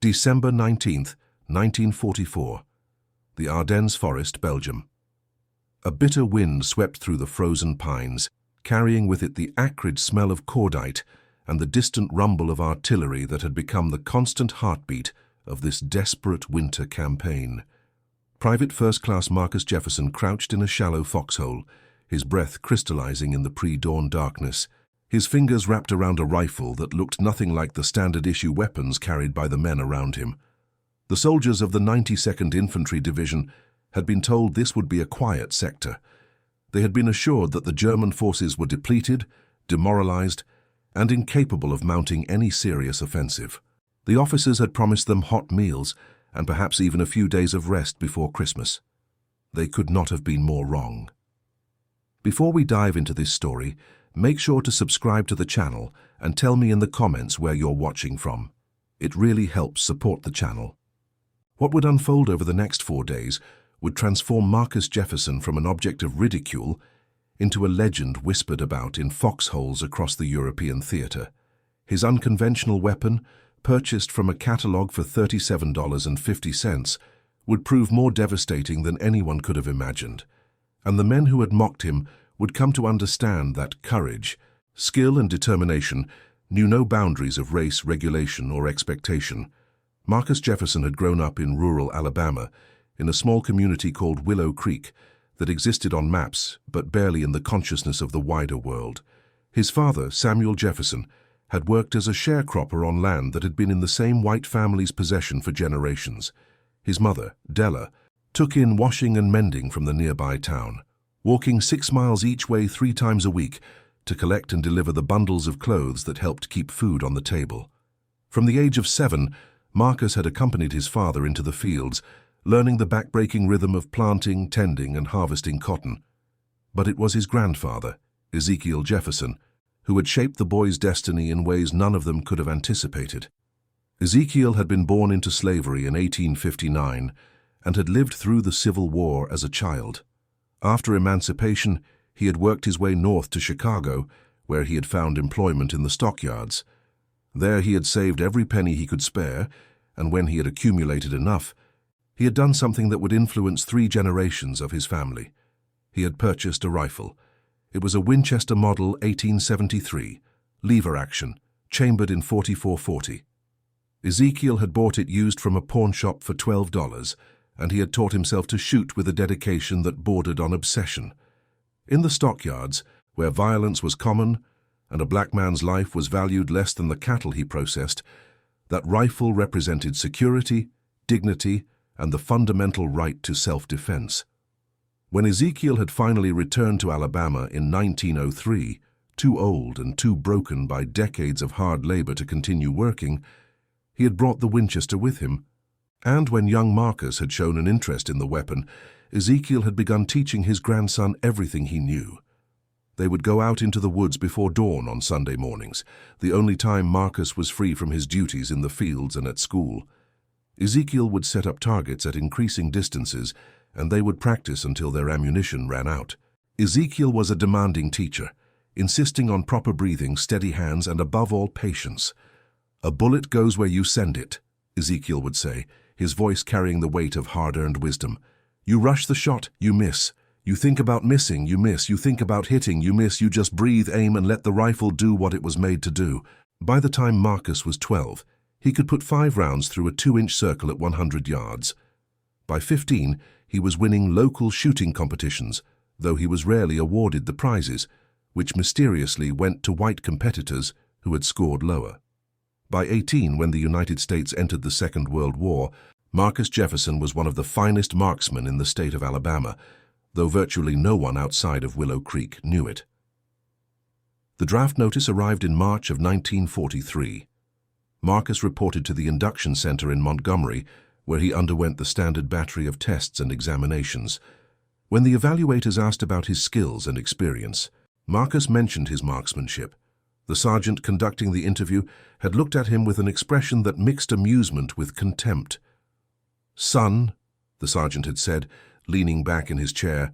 December 19th, 1944. The Ardennes Forest, Belgium. A bitter wind swept through the frozen pines, carrying with it the acrid smell of cordite and the distant rumble of artillery that had become the constant heartbeat of this desperate winter campaign. Private First Class Marcus Jefferson crouched in a shallow foxhole, his breath crystallizing in the pre-dawn darkness, his fingers wrapped around a rifle that looked nothing like the standard-issue weapons carried by the men around him. The soldiers of the 92nd Infantry Division had been told this would be a quiet sector. They had been assured that the German forces were depleted, demoralized, and incapable of mounting any serious offensive. The officers had promised them hot meals and perhaps even a few days of rest before Christmas. They could not have been more wrong. Before we dive into this story, make sure to subscribe to the channel and tell me in the comments where you're watching from. It really helps support the channel. What would unfold over the next 4 days would transform Marcus Jefferson from an object of ridicule into a legend whispered about in foxholes across the European theater. His unconventional weapon, purchased from a catalog for $37.50, would prove more devastating than anyone could have imagined, and the men who had mocked him would come to understand that courage, skill and determination knew no boundaries of race, regulation, or expectation. Marcus Jefferson had grown up in rural Alabama, in a small community called Willow Creek that existed on maps but barely in the consciousness of the wider world. His father, Samuel Jefferson, had worked as a sharecropper on land that had been in the same white family's possession for generations. His mother, Della, took in washing and mending from the nearby town, walking 6 miles each way 3 times a week to collect and deliver the bundles of clothes that helped keep food on the table. From the age of 7, Marcus had accompanied his father into the fields, learning the backbreaking rhythm of planting, tending, and harvesting cotton. But it was his grandfather, Ezekiel Jefferson, who had shaped the boy's destiny in ways none of them could have anticipated. Ezekiel had been born into slavery in 1859 and had lived through the Civil War as a child. After emancipation, he had worked his way north to Chicago, where he had found employment in the stockyards. There he had saved every penny he could spare, and when he had accumulated enough, he had done something that would influence 3 generations of his family. He had purchased a rifle. It was a Winchester Model 1873, lever action, chambered in .44-40. Ezekiel had bought it used from a pawn shop for $12, and he had taught himself to shoot with a dedication that bordered on obsession. In the stockyards, where violence was common and a black man's life was valued less than the cattle he processed, that rifle represented security, dignity, and the fundamental right to self-defense. When Ezekiel had finally returned to Alabama in 1903, too old and too broken by decades of hard labor to continue working, he had brought the Winchester with him. And when young Marcus had shown an interest in the weapon, Ezekiel had begun teaching his grandson everything he knew. They would go out into the woods before dawn on Sunday mornings, the only time Marcus was free from his duties in the fields and at school. Ezekiel would set up targets at increasing distances, and they would practice until their ammunition ran out. Ezekiel was a demanding teacher, insisting on proper breathing, steady hands, and above all, patience. "A bullet goes where you send it," Ezekiel would say, his voice carrying the weight of hard-earned wisdom. "You rush the shot, you miss. You think about missing, you miss. You think about hitting, you miss. You just breathe, aim, and let the rifle do what it was made to do." By the time Marcus was 12, he could put 5 rounds through a 2-inch circle at 100 yards. By 15, he was winning local shooting competitions, though he was rarely awarded the prizes, which mysteriously went to white competitors who had scored lower. By 18, when the United States entered the Second World War, Marcus Jefferson was one of the finest marksmen in the state of Alabama, though virtually no one outside of Willow Creek knew it. The draft notice arrived in March of 1943. Marcus reported to the induction center in Montgomery, where he underwent the standard battery of tests and examinations. When the evaluators asked about his skills and experience, Marcus mentioned his marksmanship. The sergeant conducting the interview had looked at him with an expression that mixed amusement with contempt. "Son," the sergeant had said, leaning back in his chair,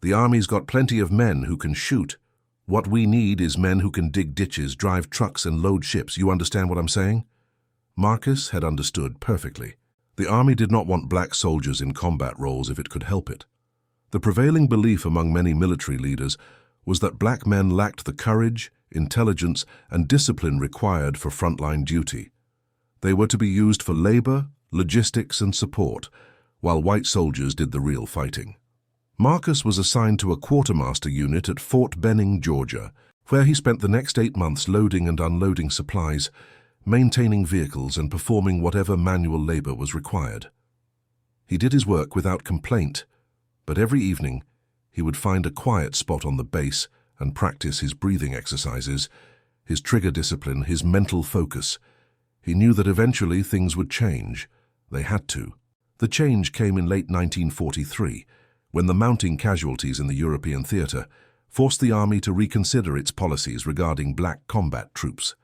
"the Army's got plenty of men who can shoot. What we need is men who can dig ditches, drive trucks, and load ships. You understand what I'm saying?" Marcus had understood perfectly. The army did not want black soldiers in combat roles if it could help it. The prevailing belief among many military leaders was that black men lacked the courage, intelligence, and discipline required for frontline duty. They were to be used for labor, logistics, and support, while white soldiers did the real fighting. Marcus was assigned to a quartermaster unit at Fort Benning, Georgia, where he spent the next 8 months loading and unloading supplies, maintaining vehicles, and performing whatever manual labor was required. He did his work without complaint, but every evening he would find a quiet spot on the base and practice his breathing exercises, his trigger discipline, his mental focus. He knew that eventually things would change. They had to. The change came in late 1943, when the mounting casualties in the European theater forced the army to reconsider its policies regarding black combat troops.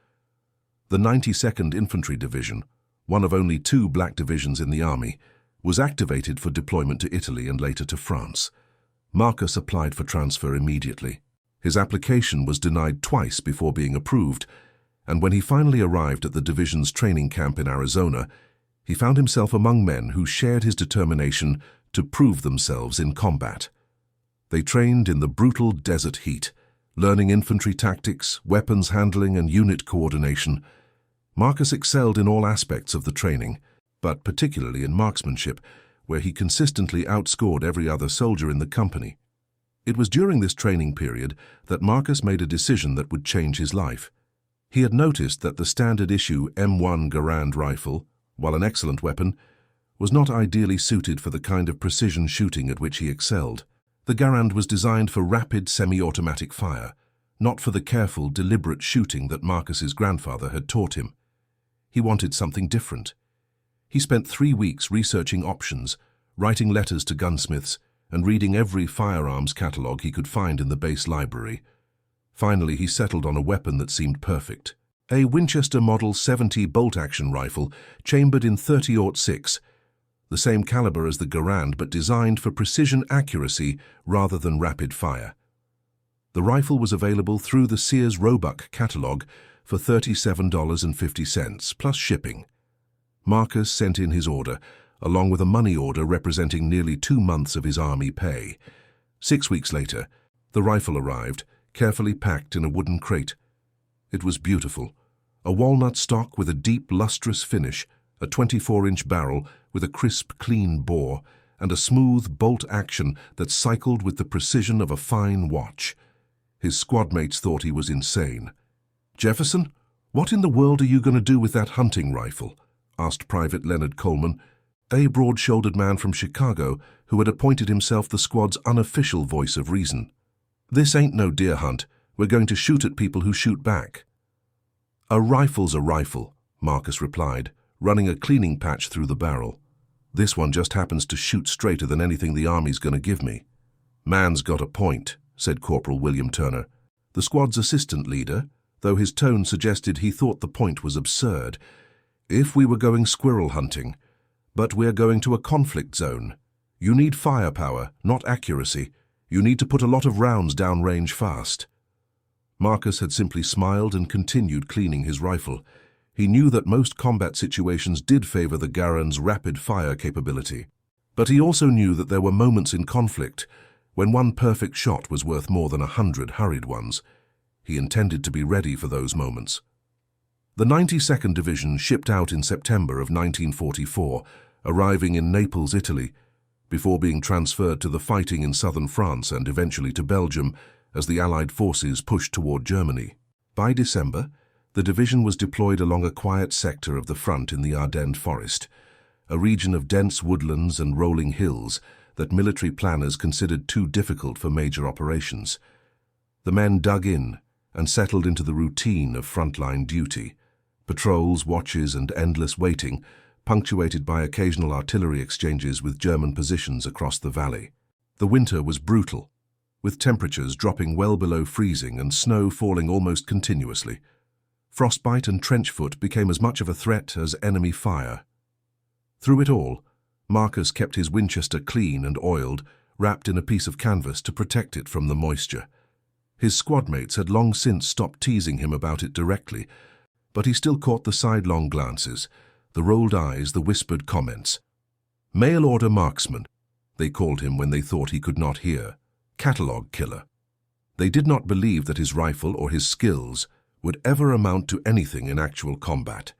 The 92nd Infantry Division, one of only 2 black divisions in the army, was activated for deployment to Italy and later to France. Marcus applied for transfer immediately. His application was denied twice before being approved, and when he finally arrived at the division's training camp in Arizona, he found himself among men who shared his determination to prove themselves in combat. They trained in the brutal desert heat, learning infantry tactics, weapons handling, and unit coordination. Marcus excelled in all aspects of the training, but particularly in marksmanship, where he consistently outscored every other soldier in the company. It was during this training period that Marcus made a decision that would change his life. He had noticed that the standard-issue M1 Garand rifle, while an excellent weapon, was not ideally suited for the kind of precision shooting at which he excelled. The Garand was designed for rapid semi-automatic fire, not for the careful, deliberate shooting that Marcus's grandfather had taught him. He wanted something different. He spent 3 weeks researching options, writing letters to gunsmiths, and reading every firearms catalog he could find in the base library. Finally, he settled on a weapon that seemed perfect. A Winchester Model 70 bolt-action rifle chambered in .30-06, the same caliber as the Garand but designed for precision accuracy rather than rapid fire. The rifle was available through the Sears Roebuck catalog for $37.50 plus shipping. Marcus sent in his order, along with a money order representing nearly 2 months of his army pay. 6 weeks later, the rifle arrived, carefully packed in a wooden crate. It was beautiful. A walnut stock with a deep, lustrous finish, a 24-inch barrel with a crisp, clean bore, and a smooth bolt action that cycled with the precision of a fine watch. His squadmates thought he was insane. "Jefferson, what in the world are you going to do with that hunting rifle?" asked Private Leonard Coleman, a broad-shouldered man from Chicago who had appointed himself the squad's unofficial voice of reason. "This ain't no deer hunt. We're going to shoot at people who shoot back." "A rifle's a rifle," Marcus replied, running a cleaning patch through the barrel. "This one just happens to shoot straighter than anything the Army's going to give me." "Man's got a point," said Corporal William Turner, the squad's assistant leader, though his tone suggested he thought the point was absurd. "If we were going squirrel hunting, but we're going to a conflict zone. You need firepower, not accuracy. You need to put a lot of rounds downrange fast." Marcus had simply smiled and continued cleaning his rifle. He knew that most combat situations did favor the Garand's rapid fire capability. But he also knew that there were moments in conflict when one perfect shot was worth more than 100 hurried ones. He intended to be ready for those moments. The 92nd Division shipped out in September of 1944, arriving in Naples, Italy, before being transferred to the fighting in southern France and eventually to Belgium as the Allied forces pushed toward Germany. By December, the division was deployed along a quiet sector of the front in the Ardennes Forest, a region of dense woodlands and rolling hills that military planners considered too difficult for major operations. The men dug in and settled into the routine of frontline duty, patrols, watches, and endless waiting, punctuated by occasional artillery exchanges with German positions across the valley. The winter was brutal, with temperatures dropping well below freezing and snow falling almost continuously. Frostbite and trench foot became as much of a threat as enemy fire. Through it all, Marcus kept his Winchester clean and oiled, wrapped in a piece of canvas to protect it from the moisture. His squadmates had long since stopped teasing him about it directly, but he still caught the sidelong glances, the rolled eyes, the whispered comments. Mail-order marksman, they called him when they thought he could not hear. Catalogue killer. They did not believe that his rifle or his skills would ever amount to anything in actual combat.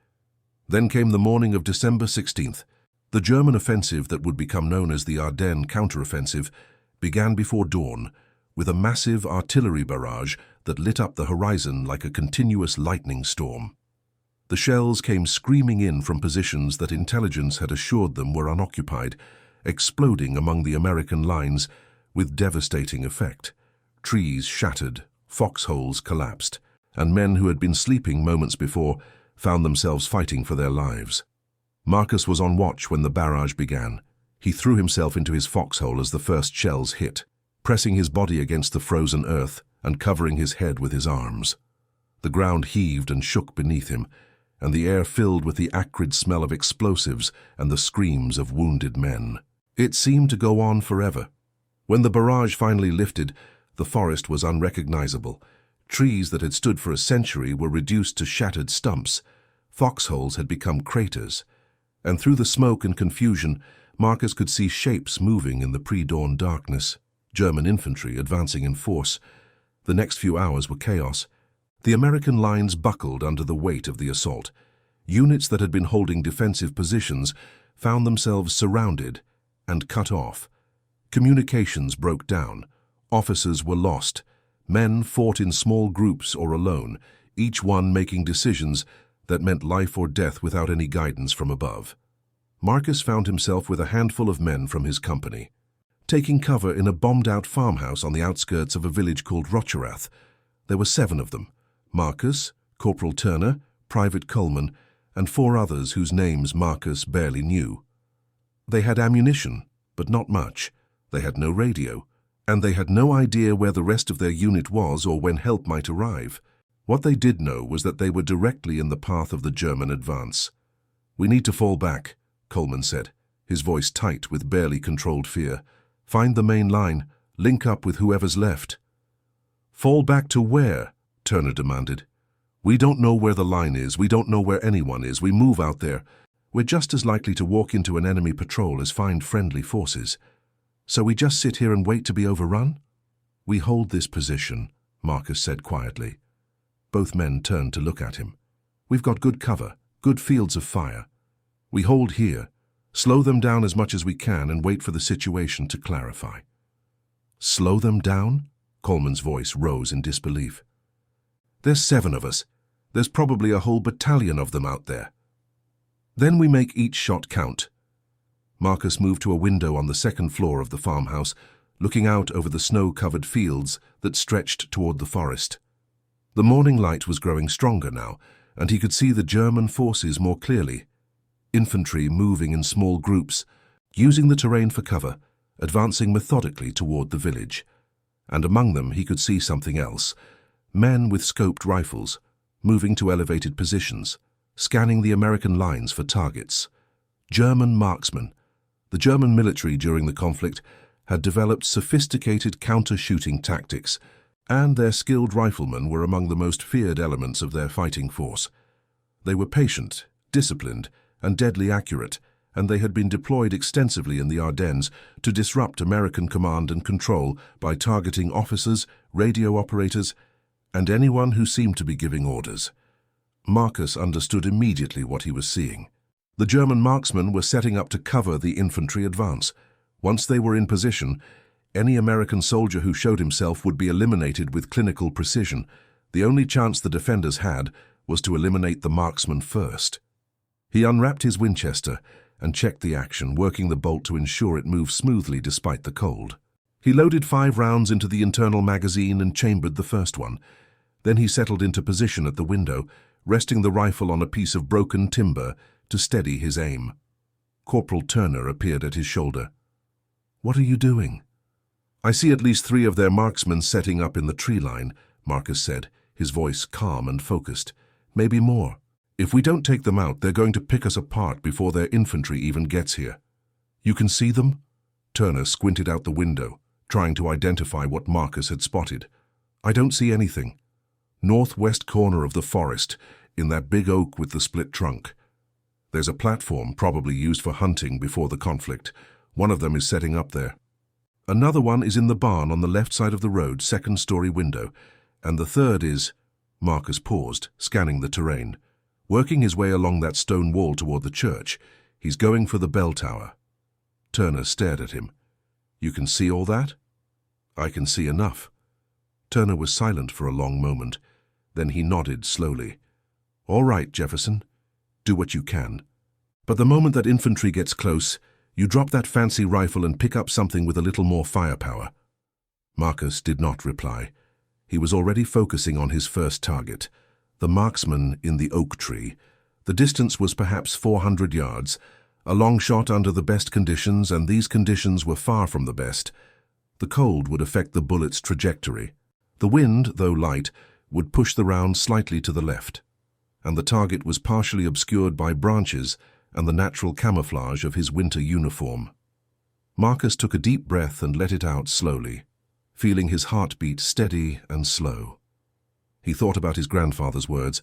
Then came the morning of December 16th. The German offensive that would become known as the Ardennes counteroffensive began before dawn, with a massive artillery barrage that lit up the horizon like a continuous lightning storm. The shells came screaming in from positions that intelligence had assured them were unoccupied, exploding among the American lines with devastating effect. Trees shattered, foxholes collapsed, and men who had been sleeping moments before found themselves fighting for their lives. Marcus was on watch when the barrage began. He threw himself into his foxhole as the first shells hit, pressing his body against the frozen earth and covering his head with his arms. The ground heaved and shook beneath him, and the air filled with the acrid smell of explosives and the screams of wounded men. It seemed to go on forever. When the barrage finally lifted, the forest was unrecognizable. Trees that had stood for a century were reduced to shattered stumps. Foxholes had become craters. And through the smoke and confusion, Marcus could see shapes moving in the pre-dawn darkness. German infantry advancing in force. The next few hours were chaos. The American lines buckled under the weight of the assault. Units that had been holding defensive positions found themselves surrounded and cut off. Communications broke down. Officers were lost. Men fought in small groups or alone, each one making decisions that meant life or death without any guidance from above. Marcus found himself with a handful of men from his company, taking cover in a bombed-out farmhouse on the outskirts of a village called Rocherath. There were 7 of them: Marcus, Corporal Turner, Private Coleman, and 4 others whose names Marcus barely knew. They had ammunition, but not much. They had no radio, and they had no idea where the rest of their unit was or when help might arrive. What they did know was that they were directly in the path of the German advance. "We need to fall back," Coleman said, his voice tight with barely controlled fear. "Find the main line. Link up with whoever's left." "Fall back to where?" Turner demanded. "We don't know where the line is. We don't know where anyone is. We move out there. We're just as likely to walk into an enemy patrol as find friendly forces. So we just sit here and wait to be overrun?" "We hold this position," Marcus said quietly. Both men turned to look at him. "We've got good cover, good fields of fire. We hold here, slow them down as much as we can and wait for the situation to clarify." "Slow them down?" Coleman's voice rose in disbelief. "There's 7 of us. There's probably a whole battalion of them out there." "Then we make each shot count." Marcus moved to a window on the 2nd floor of the farmhouse, looking out over the snow-covered fields that stretched toward the forest. The morning light was growing stronger now, and he could see the German forces more clearly. Infantry moving in small groups, using the terrain for cover, advancing methodically toward the village. And among them he could see something else: men with scoped rifles, moving to elevated positions, scanning the American lines for targets. German marksmen. The German military during the conflict had developed sophisticated counter-shooting tactics, and their skilled riflemen were among the most feared elements of their fighting force. They were patient, disciplined, and deadly accurate, and they had been deployed extensively in the Ardennes to disrupt American command and control by targeting officers, radio operators, and anyone who seemed to be giving orders. Marcus understood immediately what he was seeing. The German marksmen were setting up to cover the infantry advance. Once they were in position, any American soldier who showed himself would be eliminated with clinical precision. The only chance the defenders had was to eliminate the marksman first. He unwrapped his Winchester and checked the action, working the bolt to ensure it moved smoothly despite the cold. He loaded 5 rounds into the internal magazine and chambered the first one. Then he settled into position at the window, resting the rifle on a piece of broken timber to steady his aim. Corporal Turner appeared at his shoulder. "What are you doing?" "I see at least 3 of their marksmen setting up in the tree line," Marcus said, his voice calm and focused. "Maybe more. If we don't take them out, they're going to pick us apart before their infantry even gets here." "You can see them?" Turner squinted out the window, trying to identify what Marcus had spotted. "I don't see anything. Northwest corner of the forest, in that big oak with the split trunk. There's a platform probably used for hunting before the conflict. One of them is setting up there. Another one is in the barn on the left side of the road, second-story window. And the third is... Marcus paused, scanning the terrain. Working his way along that stone wall toward the church, he's going for the bell tower. Turner stared at him. You can see all that? I can see enough. Turner was silent for a long moment. Then he nodded slowly. All right, Jefferson. Do what you can. But the moment that infantry gets close, you drop that fancy rifle and pick up something with a little more firepower. Marcus did not reply. He was already focusing on his first target, the marksman in the oak tree. The distance was perhaps 400 yards, a long shot under the best conditions, and these conditions were far from the best. The cold would affect the bullet's trajectory. The wind, though light, would push the round slightly to the left, and the target was partially obscured by branches and the natural camouflage of his winter uniform. Marcus took a deep breath and let it out slowly, feeling his heartbeat steady and slow. He thought about his grandfather's words,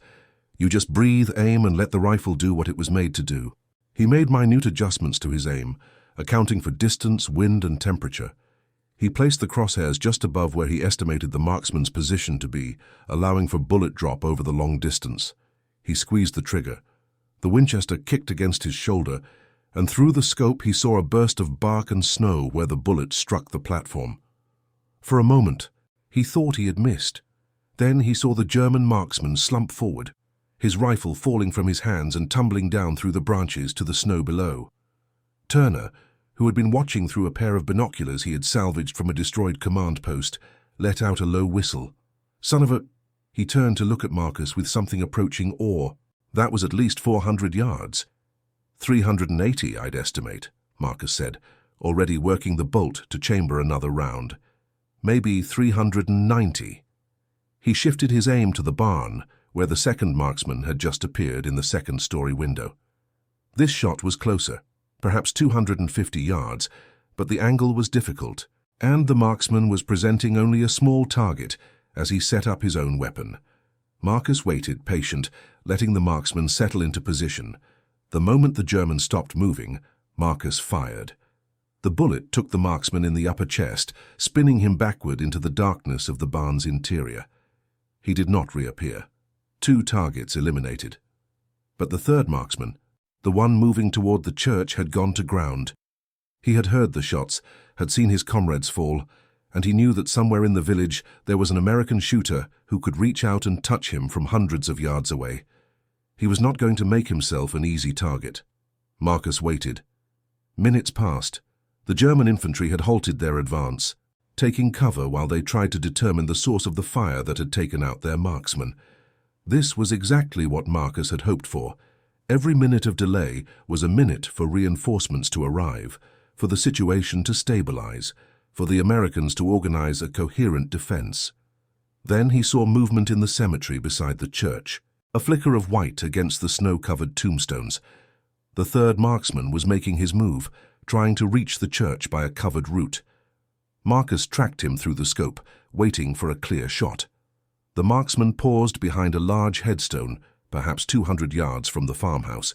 "You just breathe, aim, and let the rifle do what it was made to do." He made minute adjustments to his aim, accounting for distance, wind, and temperature. He placed the crosshairs just above where he estimated the marksman's position to be, allowing for bullet drop over the long distance. He squeezed the trigger. The Winchester kicked against his shoulder, and through the scope he saw a burst of bark and snow where the bullet struck the platform. For a moment, he thought he had missed. Then he saw the German marksman slump forward, his rifle falling from his hands and tumbling down through the branches to the snow below. Turner, who had been watching through a pair of binoculars he had salvaged from a destroyed command post, let out a low whistle. Son of a... He turned to look at Marcus with something approaching awe. That was at least 400 yards. 380, I'd estimate, Marcus said, already working the bolt to chamber another round. Maybe 390. He shifted his aim to the barn, where the second marksman had just appeared in the second-story window. This shot was closer, perhaps 250 yards, but the angle was difficult, and the marksman was presenting only a small target as he set up his own weapon. Marcus waited, patient, letting the marksman settle into position. The moment the German stopped moving, Marcus fired. The bullet took the marksman in the upper chest, spinning him backward into the darkness of the barn's interior. He did not reappear. 2 targets eliminated. But the third marksman, the one moving toward the church, had gone to ground. He had heard the shots, had seen his comrades fall, and he knew that somewhere in the village there was an American shooter who could reach out and touch him from hundreds of yards away. He was not going to make himself an easy target. Marcus waited. Minutes passed. The German infantry had halted their advance, taking cover while they tried to determine the source of the fire that had taken out their marksman. This was exactly what Marcus had hoped for. Every minute of delay was a minute for reinforcements to arrive, for the situation to stabilize, for the Americans to organize a coherent defense. Then he saw movement in the cemetery beside the church, a flicker of white against the snow-covered tombstones. The third marksman was making his move, trying to reach the church by a covered route. Marcus tracked him through the scope, waiting for a clear shot. The marksman paused behind a large headstone, perhaps 200 yards from the farmhouse.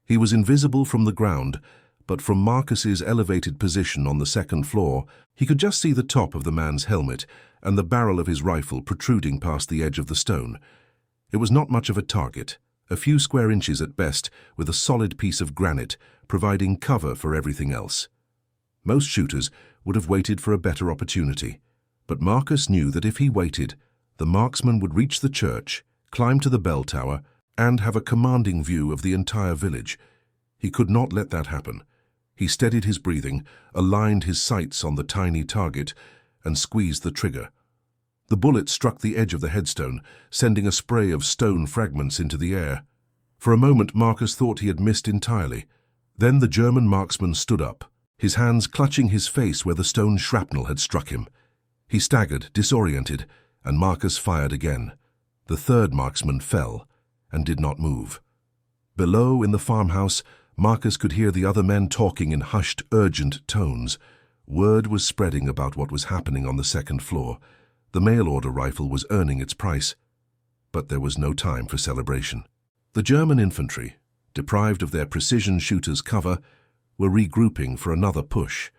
He was invisible from the ground, but from Marcus's elevated position on the second floor, he could just see the top of the man's helmet and the barrel of his rifle protruding past the edge of the stone. It was not much of a target, a few square inches at best, with a solid piece of granite, providing cover for everything else. Most shooters would have waited for a better opportunity, but Marcus knew that if he waited, the marksman would reach the church, climb to the bell tower, and have a commanding view of the entire village. He could not let that happen. He steadied his breathing, aligned his sights on the tiny target, and squeezed the trigger. The bullet struck the edge of the headstone, sending a spray of stone fragments into the air. For a moment, Marcus thought he had missed entirely. Then the German marksman stood up, his hands clutching his face where the stone shrapnel had struck him. He staggered, disoriented, and Marcus fired again. The third marksman fell and did not move. Below, in the farmhouse, Marcus could hear the other men talking in hushed, urgent tones. Word was spreading about what was happening on the second floor. The mail-order rifle was earning its price. But there was no time for celebration. The German infantry, deprived of their precision shooters' cover, were regrouping for another push.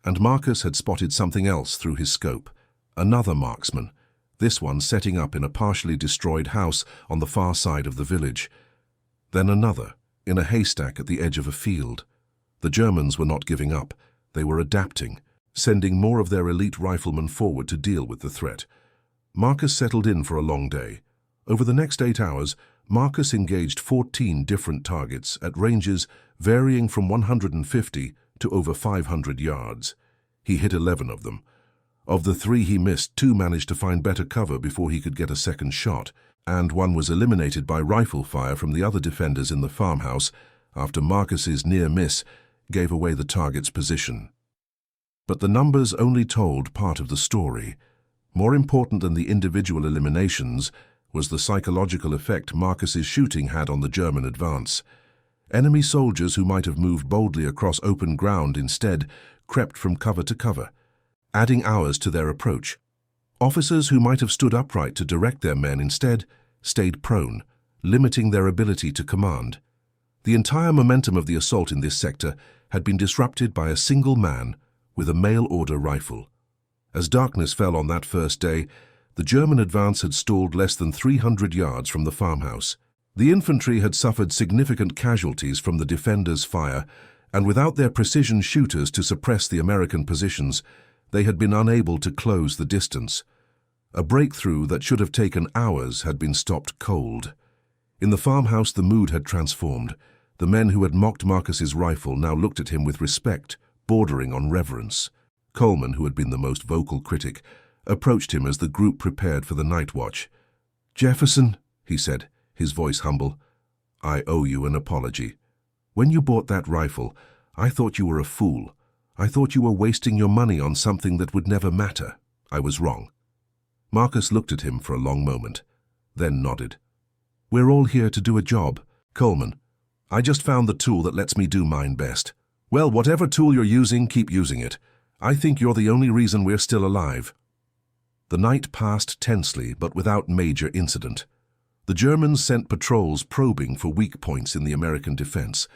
And Marcus had spotted something else through his scope. Another marksman, this one setting up in a partially destroyed house on the far side of the village. Then another, in a haystack at the edge of a field. The Germans were not giving up. They were adapting, sending more of their elite riflemen forward to deal with the threat. Marcus settled in for a long day. Over the next 8 hours, Marcus engaged 14 different targets at ranges varying from 150 to over 500 yards. He hit 11 of them. Of the 3 he missed, 2 managed to find better cover before he could get a second shot, and 1 was eliminated by rifle fire from the other defenders in the farmhouse after Marcus's near miss gave away the target's position. But the numbers only told part of the story. More important than the individual eliminations was the psychological effect Marcus's shooting had on the German advance. Enemy soldiers who might have moved boldly across open ground instead crept from cover to cover, adding hours to their approach. Officers who might have stood upright to direct their men instead stayed prone, limiting their ability to command. The entire momentum of the assault in this sector had been disrupted by a single man with a mail-order rifle. As darkness fell on that first day, the German advance had stalled less than 300 yards from the farmhouse. The infantry had suffered significant casualties from the defenders' fire, and without their precision shooters to suppress the American positions, they had been unable to close the distance. A breakthrough that should have taken hours had been stopped cold. In the farmhouse, the mood had transformed. The men who had mocked Marcus's rifle now looked at him with respect, bordering on reverence. Coleman, who had been the most vocal critic, approached him as the group prepared for the night watch. "Jefferson," he said, his voice humble, "I owe you an apology. When you bought that rifle, I thought you were a fool. I thought you were wasting your money on something that would never matter. I was wrong." Marcus looked at him for a long moment, then nodded. "We're all here to do a job. Coleman, I just found the tool that lets me do mine best." "Well, whatever tool you're using, keep using it. I think you're the only reason we're still alive." The night passed tensely, but without major incident. The Germans sent patrols probing for weak points in the American defense,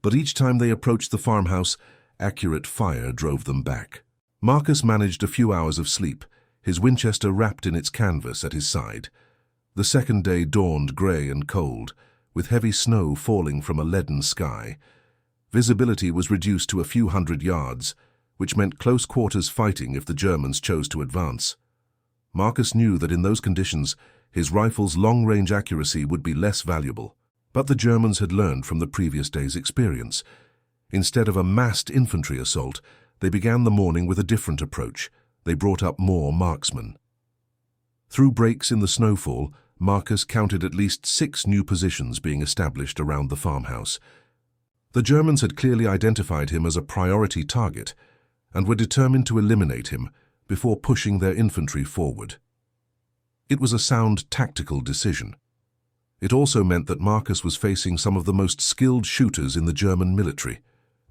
but each time they approached the farmhouse, accurate fire drove them back. Marcus managed a few hours of sleep, his Winchester wrapped in its canvas at his side. The second day dawned grey and cold, with heavy snow falling from a leaden sky. Visibility was reduced to a few hundred yards, which meant close quarters fighting if the Germans chose to advance. Marcus knew that in those conditions, his rifle's long-range accuracy would be less valuable. But the Germans had learned from the previous day's experience. Instead of a massed infantry assault, they began the morning with a different approach. They brought up more marksmen. Through breaks in the snowfall, Marcus counted at least 6 new positions being established around the farmhouse. The Germans had clearly identified him as a priority target and were determined to eliminate him before pushing their infantry forward. It was a sound tactical decision. It also meant that Marcus was facing some of the most skilled shooters in the German military,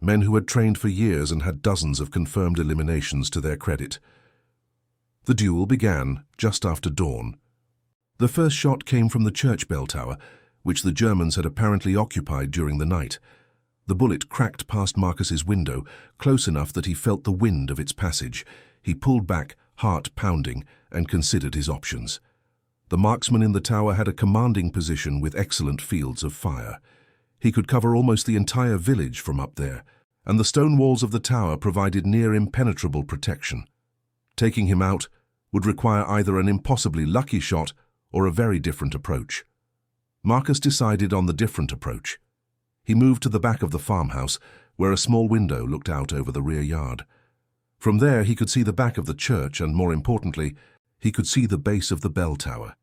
men who had trained for years and had dozens of confirmed eliminations to their credit. The duel began just after dawn. The first shot came from the church bell tower, which the Germans had apparently occupied during the night. The bullet cracked past Marcus's window, close enough that he felt the wind of its passage. He pulled back, heart pounding, and considered his options. The marksman in the tower had a commanding position with excellent fields of fire. He could cover almost the entire village from up there, and the stone walls of the tower provided near impenetrable protection. Taking him out would require either an impossibly lucky shot or a very different approach. Marcus decided on the different approach. He moved to the back of the farmhouse, where a small window looked out over the rear yard. From there he could see the back of the church and, more importantly, he could see the base of the bell tower.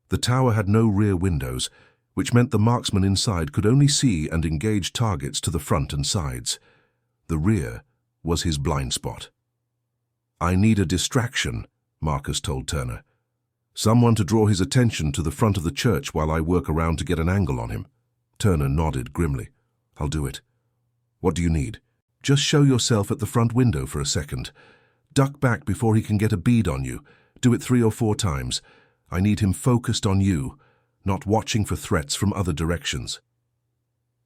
The tower had no rear windows, which meant the marksman inside could only see and engage targets to the front and sides. The rear was his blind spot. "I need a distraction," Marcus told Turner. "Someone to draw his attention to the front of the church while I work around to get an angle on him." Turner nodded grimly. "I'll do it." "What do you need?" "Just show yourself at the front window for a second. Duck back before he can get a bead on you. Do it 3 or 4 times. I need him focused on you, not watching for threats from other directions.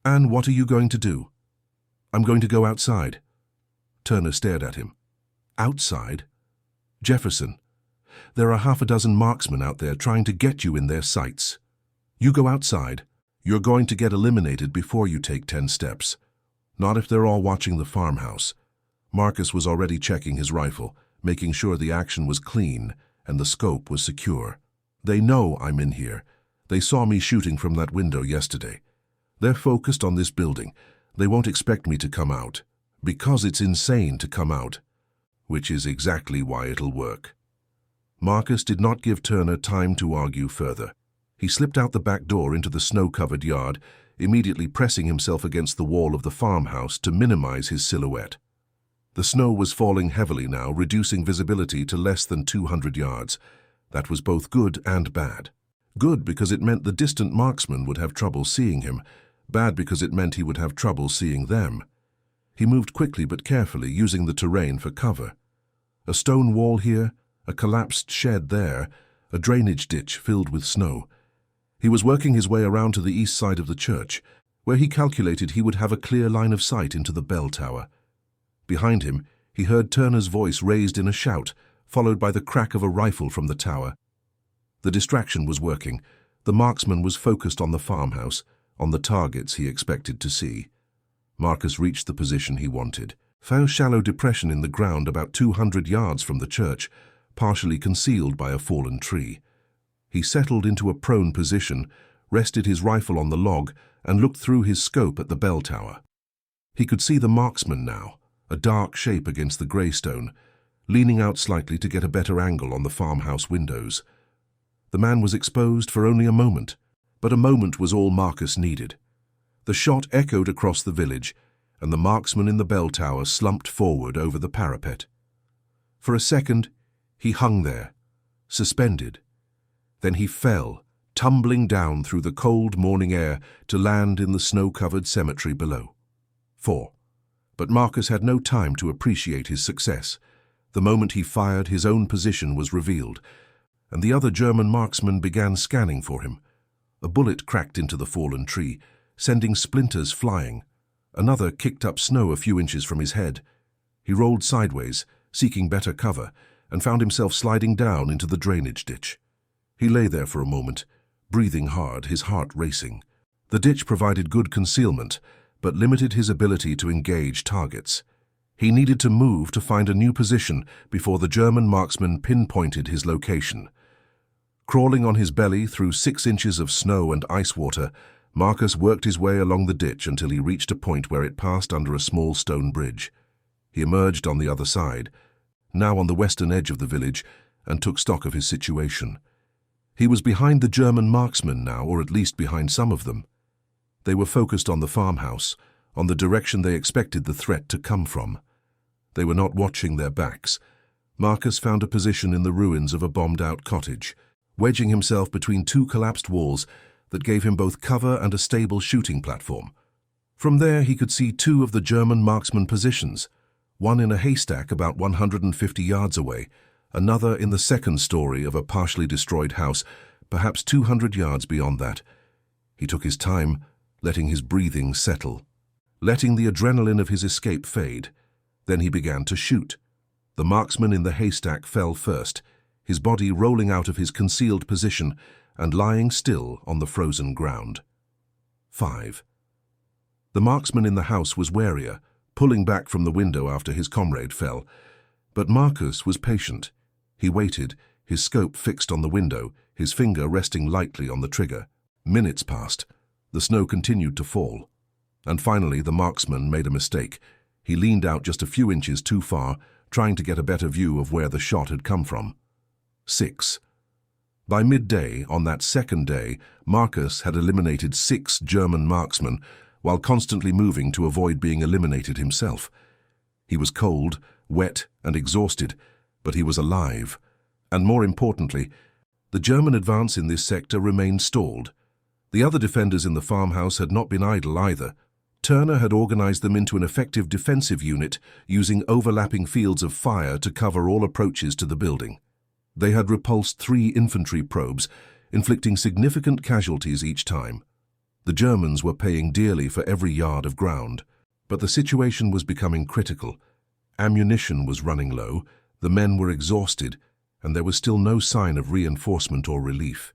Anne, what are you going to do? I'm going to go outside. Turner stared at him. Outside? Jefferson, there are half a dozen marksmen out there trying to get you in their sights. You go outside, you're going to get eliminated before you take 10 steps. Not if they're all watching the farmhouse. Marcus was already checking his rifle, making sure the action was clean and the scope was secure. They know I'm in here. They saw me shooting from that window yesterday. They're focused on this building. They won't expect me to come out, because it's insane to come out, which is exactly why it'll work. Marcus did not give Turner time to argue further. He slipped out the back door into the snow-covered yard, immediately pressing himself against the wall of the farmhouse to minimize his silhouette. The snow was falling heavily now, reducing visibility to less than 200 yards. That was both good and bad. Good because it meant the distant marksman would have trouble seeing him. Bad because it meant he would have trouble seeing them. He moved quickly but carefully, using the terrain for cover. A stone wall here, a collapsed shed there, a drainage ditch filled with snow. He was working his way around to the east side of the church, where he calculated he would have a clear line of sight into the bell tower. Behind him, he heard Turner's voice raised in a shout, followed by the crack of a rifle from the tower. The distraction was working. The marksman was focused on the farmhouse, on the targets he expected to see. Marcus reached the position he wanted. Found a shallow depression in the ground about 200 yards from the church, partially concealed by a fallen tree. He settled into a prone position, rested his rifle on the log, and looked through his scope at the bell tower. He could see the marksman now, a dark shape against the greystone, leaning out slightly to get a better angle on the farmhouse windows. The man was exposed for only a moment, but a moment was all Marcus needed. The shot echoed across the village, and the marksman in the bell tower slumped forward over the parapet. For a second, he hung there, suspended. Then he fell, tumbling down through the cold morning air to land in the snow-covered cemetery below. 4. But Marcus had no time to appreciate his success. The moment he fired, his own position was revealed, and the other German marksman began scanning for him. A bullet cracked into the fallen tree, sending splinters flying. Another kicked up snow a few inches from his head. He rolled sideways, seeking better cover, and found himself sliding down into the drainage ditch. He lay there for a moment, breathing hard, his heart racing. The ditch provided good concealment, but limited his ability to engage targets. He needed to move to find a new position before the German marksman pinpointed his location. Crawling on his belly through 6 inches of snow and ice water, Marcus worked his way along the ditch until he reached a point where it passed under a small stone bridge. He emerged on the other side, now on the western edge of the village, and took stock of his situation. He was behind the German marksmen now, or at least behind some of them. They were focused on the farmhouse, on the direction they expected the threat to come from. They were not watching their backs. Marcus found a position in the ruins of a bombed-out cottage, wedging himself between 2 collapsed walls that gave him both cover and a stable shooting platform. From there he could see 2 of the German marksman positions, one in a haystack about 150 yards away, another in the second story of a partially destroyed house, perhaps 200 yards beyond that. He took his time, letting his breathing settle, letting the adrenaline of his escape fade. Then he began to shoot. The marksman in the haystack fell first, his body rolling out of his concealed position and lying still on the frozen ground. 5. The marksman in the house was warier, pulling back from the window after his comrade fell. But Marcus was patient. He waited, his scope fixed on the window, his finger resting lightly on the trigger. Minutes passed. The snow continued to fall. And finally the marksman made a mistake. He leaned out just a few inches too far, trying to get a better view of where the shot had come from. 6. By midday, on that second day, Marcus had eliminated 6 German marksmen, while constantly moving to avoid being eliminated himself. He was cold, wet, and exhausted, but he was alive. And more importantly, the German advance in this sector remained stalled. The other defenders in the farmhouse had not been idle either. Turner had organized them into an effective defensive unit, using overlapping fields of fire to cover all approaches to the building. They had repulsed 3 infantry probes, inflicting significant casualties each time. The Germans were paying dearly for every yard of ground, but the situation was becoming critical. Ammunition was running low, the men were exhausted, and there was still no sign of reinforcement or relief.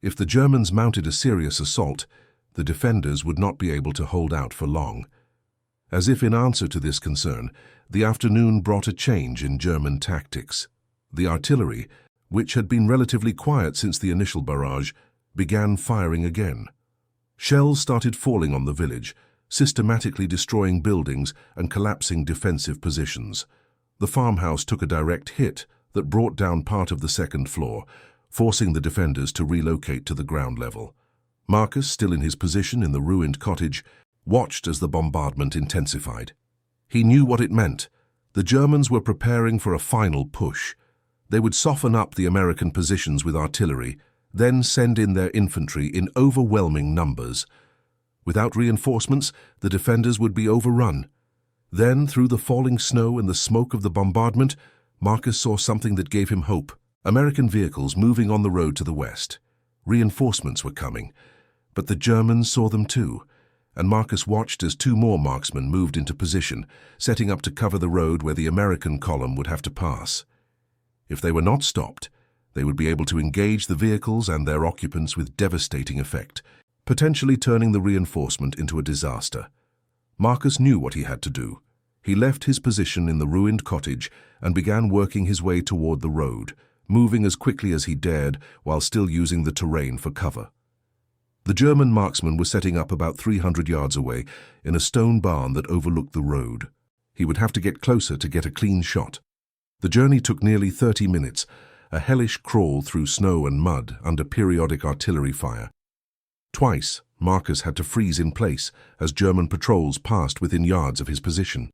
If the Germans mounted a serious assault, the defenders would not be able to hold out for long. As if in answer to this concern, the afternoon brought a change in German tactics. The artillery, which had been relatively quiet since the initial barrage, began firing again. Shells started falling on the village, systematically destroying buildings and collapsing defensive positions. The farmhouse took a direct hit that brought down part of the second floor, forcing the defenders to relocate to the ground level. Marcus, still in his position in the ruined cottage, watched as the bombardment intensified. He knew what it meant. The Germans were preparing for a final push. They would soften up the American positions with artillery, then send in their infantry in overwhelming numbers. Without reinforcements, the defenders would be overrun. Then, through the falling snow and the smoke of the bombardment, Marcus saw something that gave him hope. American vehicles moving on the road to the west. Reinforcements were coming, but the Germans saw them too, and Marcus watched as 2 more marksmen moved into position, setting up to cover the road where the American column would have to pass. If they were not stopped, they would be able to engage the vehicles and their occupants with devastating effect, potentially turning the reinforcement into a disaster. Marcus knew what he had to do. He left his position in the ruined cottage and began working his way toward the road, moving as quickly as he dared while still using the terrain for cover. The German marksman was setting up about 300 yards away in a stone barn that overlooked the road. He would have to get closer to get a clean shot. The journey took nearly 30 minutes, a hellish crawl through snow and mud under periodic artillery fire. Twice, Marcus had to freeze in place as German patrols passed within yards of his position.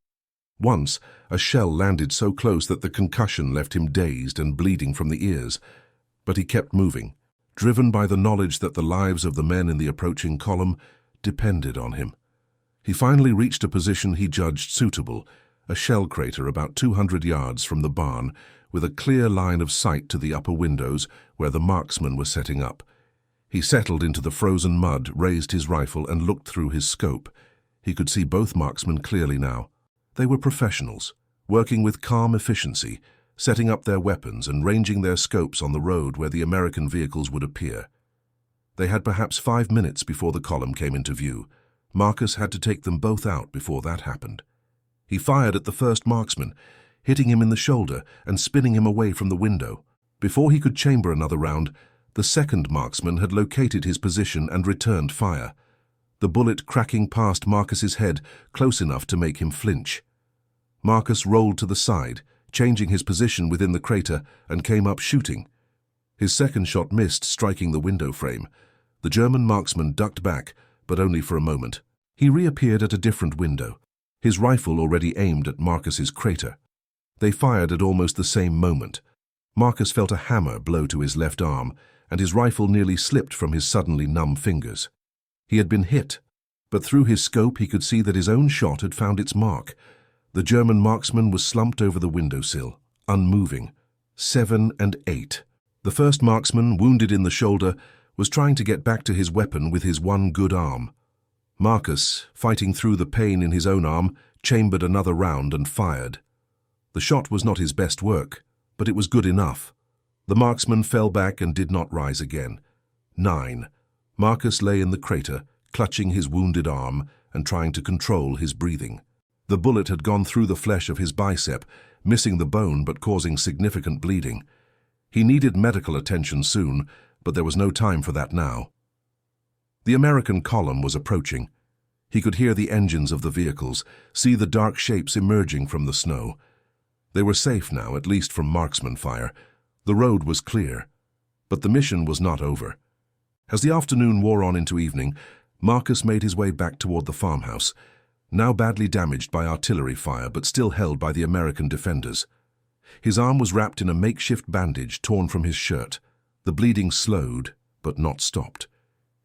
Once, a shell landed so close that the concussion left him dazed and bleeding from the ears. But he kept moving, driven by the knowledge that the lives of the men in the approaching column depended on him. He finally reached a position he judged suitable, a shell crater about 200 yards from the barn, with a clear line of sight to the upper windows where the marksmen were setting up. He settled into the frozen mud, raised his rifle, and looked through his scope. He could see both marksmen clearly now. They were professionals, working with calm efficiency, setting up their weapons and ranging their scopes on the road where the American vehicles would appear. They had perhaps 5 minutes before the column came into view. Marcus had to take them both out before that happened. He fired at the first marksman, hitting him in the shoulder and spinning him away from the window. Before he could chamber another round, the second marksman had located his position and returned fire, the bullet cracking past Marcus's head close enough to make him flinch. Marcus rolled to the side, changing his position within the crater, and came up shooting. His second shot missed, striking the window frame. The German marksman ducked back, but only for a moment. He reappeared at a different window, his rifle already aimed at Marcus's crater. They fired at almost the same moment. Marcus felt a hammer blow to his left arm, and his rifle nearly slipped from his suddenly numb fingers. He had been hit, but through his scope he could see that his own shot had found its mark. The German marksman was slumped over the windowsill, unmoving. 7 and 8. The first marksman, wounded in the shoulder, was trying to get back to his weapon with his one good arm. Marcus, fighting through the pain in his own arm, chambered another round and fired. The shot was not his best work, but it was good enough. The marksman fell back and did not rise again. 9. Marcus lay in the crater, clutching his wounded arm and trying to control his breathing. The bullet had gone through the flesh of his bicep, missing the bone but causing significant bleeding. He needed medical attention soon, but there was no time for that now. The American column was approaching. He could hear the engines of the vehicles, see the dark shapes emerging from the snow. They were safe now, at least from marksman fire. The road was clear. But the mission was not over. As the afternoon wore on into evening, Marcus made his way back toward the farmhouse, now badly damaged by artillery fire but still held by the American defenders. His arm was wrapped in a makeshift bandage torn from his shirt. The bleeding slowed, but not stopped.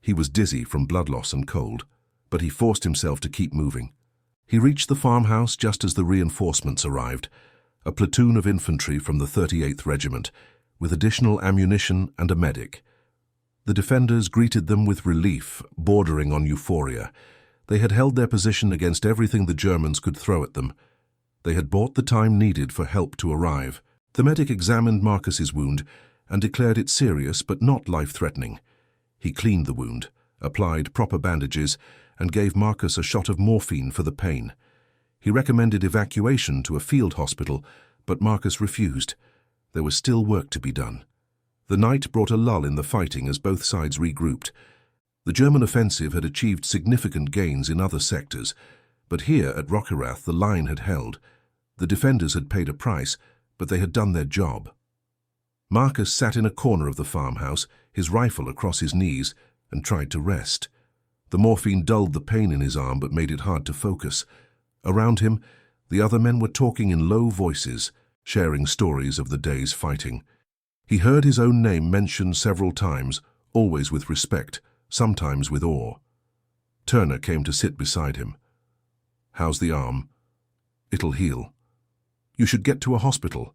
He was dizzy from blood loss and cold, but he forced himself to keep moving. He reached the farmhouse just as the reinforcements arrived, a platoon of infantry from the 38th Regiment, with additional ammunition and a medic. The defenders greeted them with relief, bordering on euphoria. They had held their position against everything the Germans could throw at them. They had bought the time needed for help to arrive. The medic examined Marcus's wound and declared it serious but not life-threatening. He cleaned the wound, applied proper bandages, and gave Marcus a shot of morphine for the pain. He recommended evacuation to a field hospital, but Marcus refused. There was still work to be done. The night brought a lull in the fighting as both sides regrouped. The German offensive had achieved significant gains in other sectors, but here at Rockerath the line had held. The defenders had paid a price, but they had done their job. Marcus sat in a corner of the farmhouse, his rifle across his knees, and tried to rest. The morphine dulled the pain in his arm but made it hard to focus. Around him, the other men were talking in low voices, sharing stories of the day's fighting. He heard his own name mentioned several times, always with respect, sometimes with awe. Turner came to sit beside him. "How's the arm?" "It'll heal." "You should get to a hospital.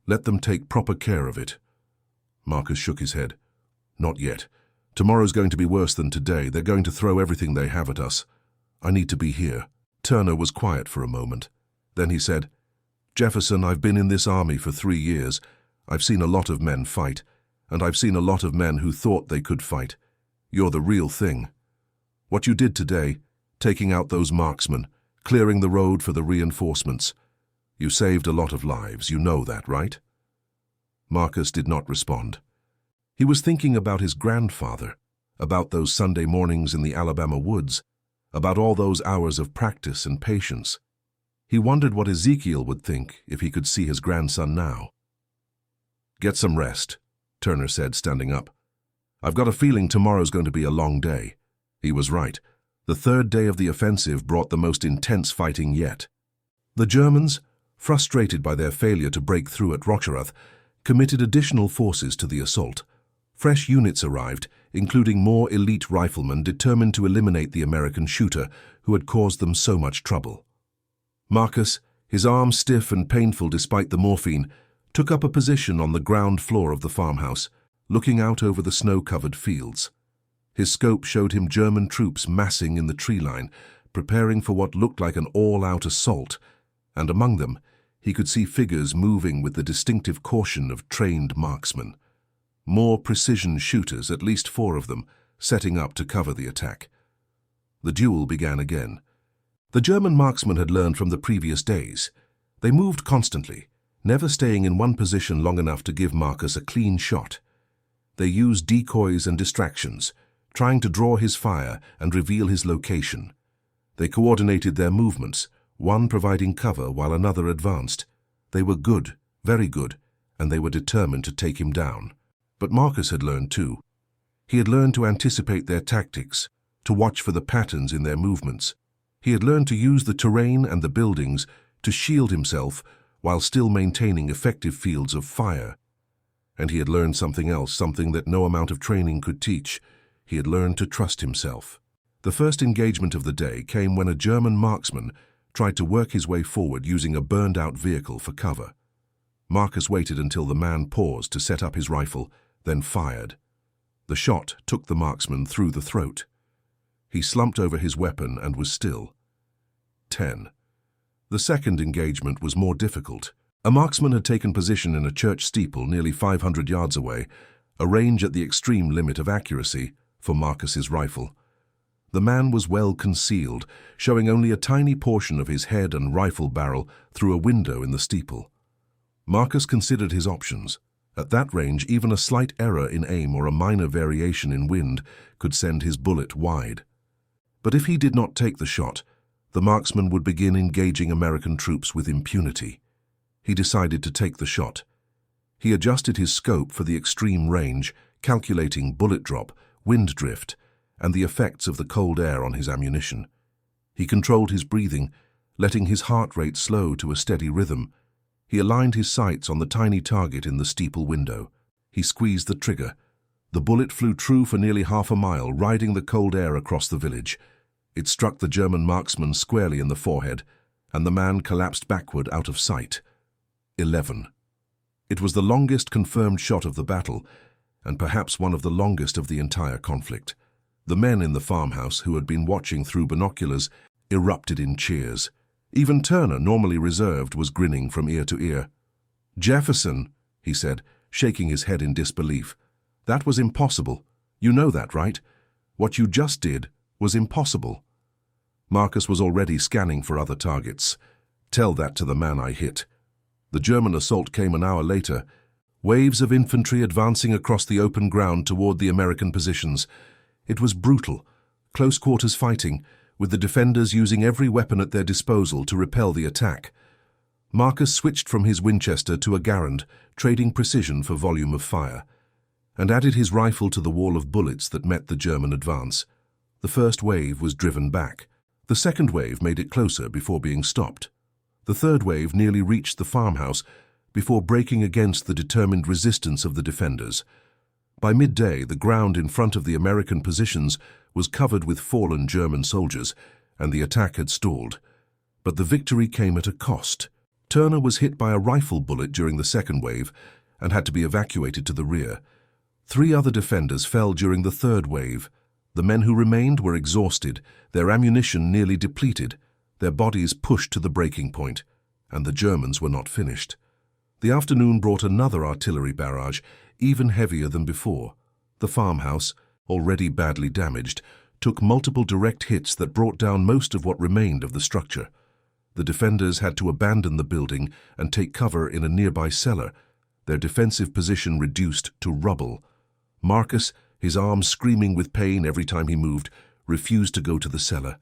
Let them take proper care of it." Marcus shook his head. "Not yet. Tomorrow's going to be worse than today. They're going to throw everything they have at us. I need to be here." Turner was quiet for a moment. Then he said, "Jefferson, I've been in this army for 3 years. I've seen a lot of men fight, and I've seen a lot of men who thought they could fight. You're the real thing. What you did today, taking out those marksmen, clearing the road for the reinforcements. You saved a lot of lives, you know that, right?" Marcus did not respond. He was thinking about his grandfather, about those Sunday mornings in the Alabama woods, about all those hours of practice and patience. He wondered what Ezekiel would think if he could see his grandson now. "Get some rest," Turner said, standing up. "I've got a feeling tomorrow's going to be a long day." He was right. The third day of the offensive brought the most intense fighting yet. The Germans, frustrated by their failure to break through at Rockerath, committed additional forces to the assault. Fresh units arrived, including more elite riflemen determined to eliminate the American shooter who had caused them so much trouble. Marcus, his arm stiff and painful despite the morphine, took up a position on the ground floor of the farmhouse, looking out over the snow-covered fields. His scope showed him German troops massing in the tree line, preparing for what looked like an all-out assault, and among them he could see figures moving with the distinctive caution of trained marksmen. More precision shooters, at least 4 of them, setting up to cover the attack. The duel began again. The German marksmen had learned from the previous days. They moved constantly, never staying in one position long enough to give Marcus a clean shot. They used decoys and distractions, trying to draw his fire and reveal his location. They coordinated their movements, one providing cover while another advanced. They were good, very good, and they were determined to take him down. But Marcus had learned too. He had learned to anticipate their tactics, to watch for the patterns in their movements. He had learned to use the terrain and the buildings to shield himself while still maintaining effective fields of fire. And he had learned something else, something that no amount of training could teach. He had learned to trust himself. The first engagement of the day came when a German marksman tried to work his way forward using a burned-out vehicle for cover. Marcus waited until the man paused to set up his rifle, then fired. The shot took the marksman through the throat. He slumped over his weapon and was still. 10. The second engagement was more difficult. A marksman had taken position in a church steeple nearly 500 yards away, a range at the extreme limit of accuracy for Marcus's rifle. The man was well concealed, showing only a tiny portion of his head and rifle barrel through a window in the steeple. Marcus considered his options. At that range, even a slight error in aim or a minor variation in wind could send his bullet wide. But if he did not take the shot, the marksman would begin engaging American troops with impunity. He decided to take the shot. He adjusted his scope for the extreme range, calculating bullet drop, wind drift, and the effects of the cold air on his ammunition. He controlled his breathing, letting his heart rate slow to a steady rhythm. He aligned his sights on the tiny target in the steeple window. He squeezed the trigger. The bullet flew true for nearly half a mile, riding the cold air across the village. It struck the German marksman squarely in the forehead, and the man collapsed backward out of sight. 11. It was the longest confirmed shot of the battle, and perhaps one of the longest of the entire conflict. The men in the farmhouse, who had been watching through binoculars, erupted in cheers. Even Turner, normally reserved, was grinning from ear to ear. "Jefferson," he said, shaking his head in disbelief. "That was impossible. You know that, right? What you just did was impossible." Marcus was already scanning for other targets. "Tell that to the man I hit." The German assault came an hour later. Waves of infantry advancing across the open ground toward the American positions. It was brutal, close-quarters fighting, with the defenders using every weapon at their disposal to repel the attack. Marcus switched from his Winchester to a Garand, trading precision for volume of fire, and added his rifle to the wall of bullets that met the German advance. The first wave was driven back. The second wave made it closer before being stopped. The third wave nearly reached the farmhouse before breaking against the determined resistance of the defenders. By midday, the ground in front of the American positions was covered with fallen German soldiers, and the attack had stalled. But the victory came at a cost. Turner was hit by a rifle bullet during the second wave and had to be evacuated to the rear. 3 other defenders fell during the third wave. The men who remained were exhausted, their ammunition nearly depleted, their bodies pushed to the breaking point, and the Germans were not finished. The afternoon brought another artillery barrage, even heavier than before. The farmhouse, already badly damaged, took multiple direct hits that brought down most of what remained of the structure. The defenders had to abandon the building and take cover in a nearby cellar, their defensive position reduced to rubble. Marcus, his arms screaming with pain every time he moved, refused to go to the cellar.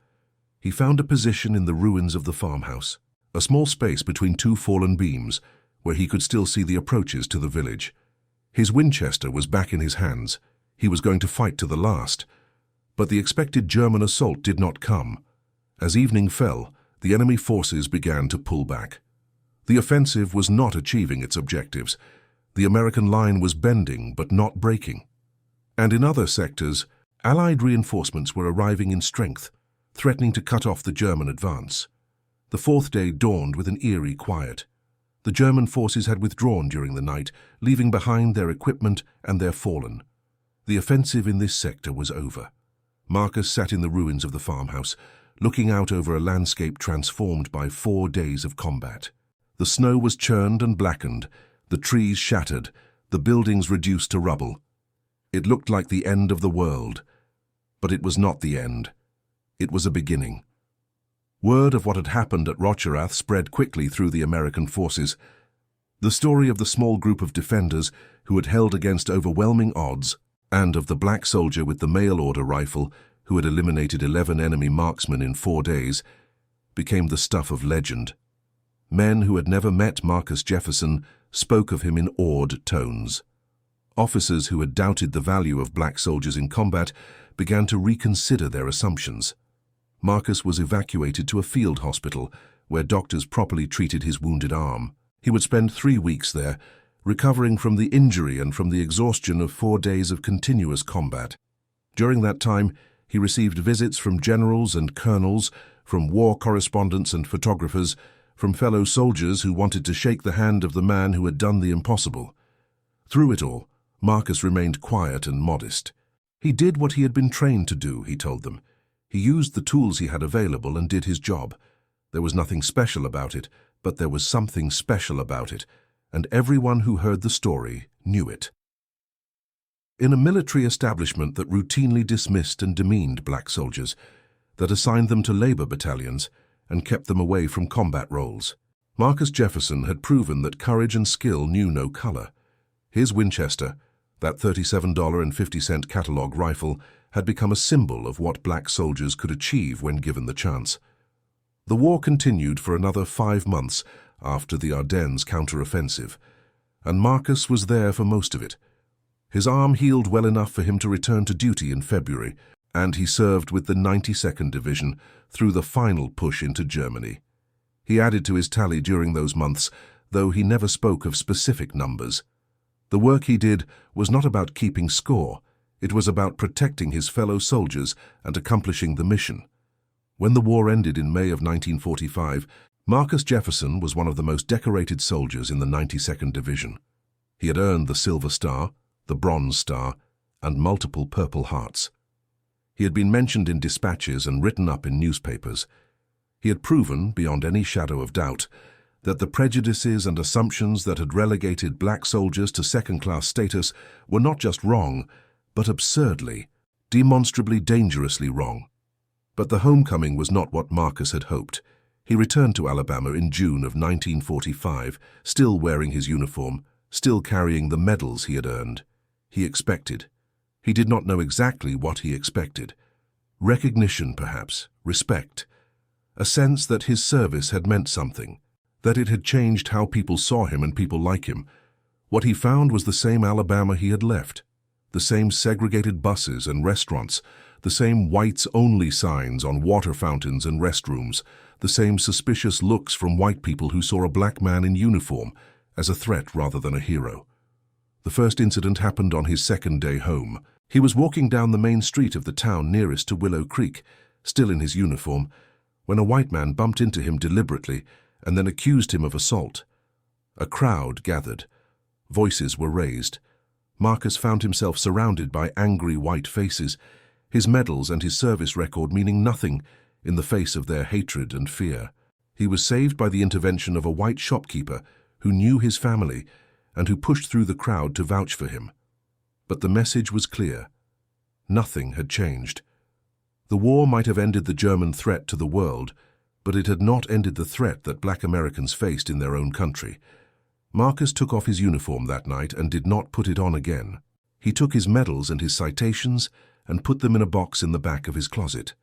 He found a position in the ruins of the farmhouse, a small space between 2 fallen beams, where he could still see the approaches to the village. His Winchester was back in his hands. He was going to fight to the last. But the expected German assault did not come. As evening fell, the enemy forces began to pull back. The offensive was not achieving its objectives. The American line was bending but not breaking. And in other sectors, Allied reinforcements were arriving in strength, threatening to cut off the German advance. The fourth day dawned with an eerie quiet. The German forces had withdrawn during the night, leaving behind their equipment and their fallen. The offensive in this sector was over. Marcus sat in the ruins of the farmhouse, looking out over a landscape transformed by 4 days of combat. The snow was churned and blackened, the trees shattered, the buildings reduced to rubble. It looked like the end of the world, but it was not the end. It was a beginning. Word of what had happened at Rocherath spread quickly through the American forces. The story of the small group of defenders who had held against overwhelming odds, and of the black soldier with the mail-order rifle who had eliminated 11 enemy marksmen in 4 days, became the stuff of legend. Men who had never met Marcus Jefferson spoke of him in awed tones. Officers who had doubted the value of black soldiers in combat began to reconsider their assumptions. Marcus was evacuated to a field hospital where doctors properly treated his wounded arm. He would spend 3 weeks there, recovering from the injury and from the exhaustion of 4 days of continuous combat. During that time, he received visits from generals and colonels, from war correspondents and photographers, from fellow soldiers who wanted to shake the hand of the man who had done the impossible. Through it all, Marcus remained quiet and modest. He did what he had been trained to do, he told them. He used the tools he had available and did his job. There was nothing special about it, but there was something special about it, and everyone who heard the story knew it. In a military establishment that routinely dismissed and demeaned black soldiers, that assigned them to labor battalions and kept them away from combat roles, Marcus Jefferson had proven that courage and skill knew no color. His Winchester, that $37.50 catalog rifle, had become a symbol of what black soldiers could achieve when given the chance. The war continued for another 5 months after the Ardennes counteroffensive, and Marcus was there for most of it. His arm healed well enough for him to return to duty in February, and he served with the 92nd Division through the final push into Germany. He added to his tally during those months, though he never spoke of specific numbers. The work he did was not about keeping score. It was about protecting his fellow soldiers and accomplishing the mission. When the war ended in May of 1945, Marcus Jefferson was one of the most decorated soldiers in the 92nd Division. He had earned the Silver Star, the Bronze Star, and multiple Purple Hearts. He had been mentioned in dispatches and written up in newspapers. He had proven, beyond any shadow of doubt, that the prejudices and assumptions that had relegated black soldiers to second-class status were not just wrong, but absurdly, demonstrably dangerously wrong. But the homecoming was not what Marcus had hoped. He returned to Alabama in June of 1945, still wearing his uniform, still carrying the medals he had earned. He expected. He did not know exactly what he expected. Recognition, perhaps, respect. A sense that his service had meant something, that it had changed how people saw him and people like him. What he found was the same Alabama he had left, the same segregated buses and restaurants, the same whites-only signs on water fountains and restrooms, the same suspicious looks from white people who saw a black man in uniform as a threat rather than a hero. The first incident happened on his second day home. He was walking down the main street of the town nearest to Willow Creek, still in his uniform, when a white man bumped into him deliberately and then accused him of assault. A crowd gathered. Voices were raised. Marcus found himself surrounded by angry white faces, his medals and his service record meaning nothing in the face of their hatred and fear. He was saved by the intervention of a white shopkeeper who knew his family and who pushed through the crowd to vouch for him. But the message was clear. Nothing had changed. The war might have ended the German threat to the world, but it had not ended the threat that black Americans faced in their own country. Marcus took off his uniform that night and did not put it on again. He took his medals and his citations and put them in a box in the back of his closet.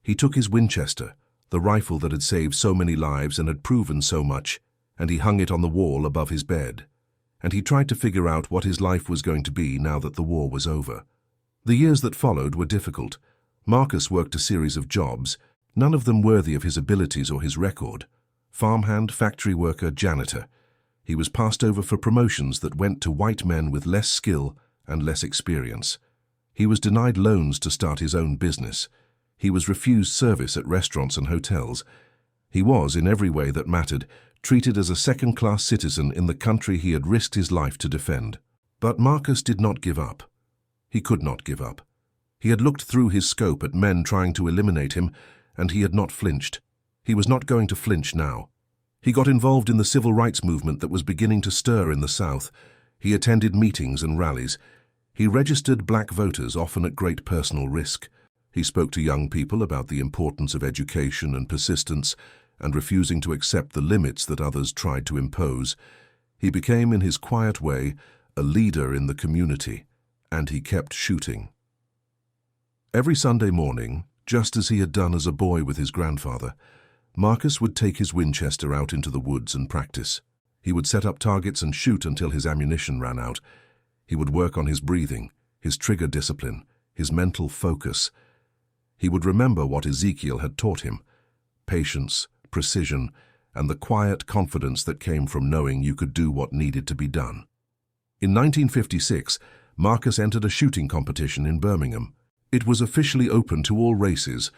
He took his Winchester, the rifle that had saved so many lives and had proven so much, and he hung it on the wall above his bed. And he tried to figure out what his life was going to be now that the war was over. The years that followed were difficult. Marcus worked a series of jobs, none of them worthy of his abilities or his record. Farmhand, factory worker, janitor. He was passed over for promotions that went to white men with less skill and less experience. He was denied loans to start his own business. He was refused service at restaurants and hotels. He was, in every way that mattered, treated as a second-class citizen in the country he had risked his life to defend. But Marcus did not give up. He could not give up. He had looked through his scope at men trying to eliminate him, and he had not flinched. He was not going to flinch now. He got involved in the civil rights movement that was beginning to stir in the South. He attended meetings and rallies. He registered black voters, often at great personal risk. He spoke to young people about the importance of education and persistence, and refusing to accept the limits that others tried to impose. He became, in his quiet way, a leader in the community, and he kept shooting. Every Sunday morning, just as he had done as a boy with his grandfather, Marcus would take his Winchester out into the woods and practice. He would set up targets and shoot until his ammunition ran out. He would work on his breathing, his trigger discipline, his mental focus. He would remember what Ezekiel had taught him: patience, precision, and the quiet confidence that came from knowing you could do what needed to be done. In 1956, Marcus entered a shooting competition in Birmingham. It was officially open to all races,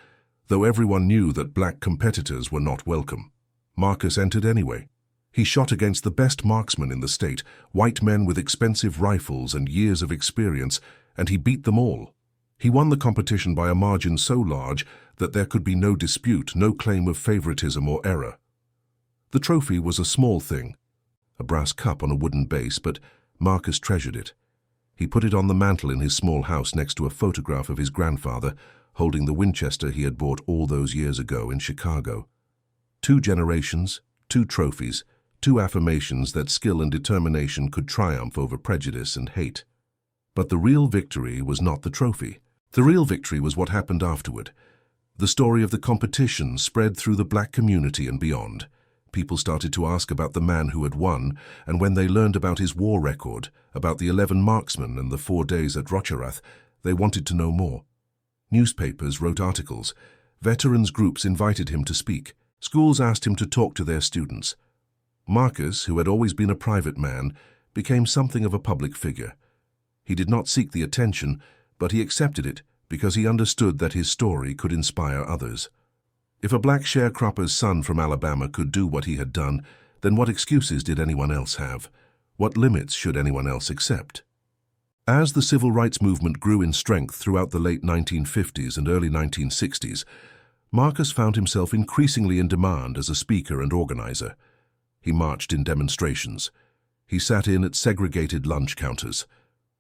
though everyone knew that black competitors were not welcome. Marcus entered anyway. He shot against the best marksmen in the state, white men with expensive rifles and years of experience, and he beat them all. He won the competition by a margin so large that there could be no dispute, no claim of favoritism or error. The trophy was a small thing, a brass cup on a wooden base, but Marcus treasured it. He put it on the mantel in his small house next to a photograph of his grandfather, holding the Winchester he had bought all those years ago in Chicago. 2 generations, 2 trophies, 2 affirmations that skill and determination could triumph over prejudice and hate. But the real victory was not the trophy. The real victory was what happened afterward. The story of the competition spread through the black community and beyond. People started to ask about the man who had won, and when they learned about his war record, about the 11 marksmen and the 4 days at Rocherath, they wanted to know more. Newspapers wrote articles. Veterans groups invited him to speak. Schools asked him to talk to their students. Marcus, who had always been a private man, became something of a public figure. He did not seek the attention, but he accepted it because he understood that his story could inspire others. If a black sharecropper's son from Alabama could do what he had done, then what excuses did anyone else have? What limits should anyone else accept? As the civil rights movement grew in strength throughout the late 1950s and early 1960s, Marcus found himself increasingly in demand as a speaker and organizer. He marched in demonstrations. He sat in at segregated lunch counters.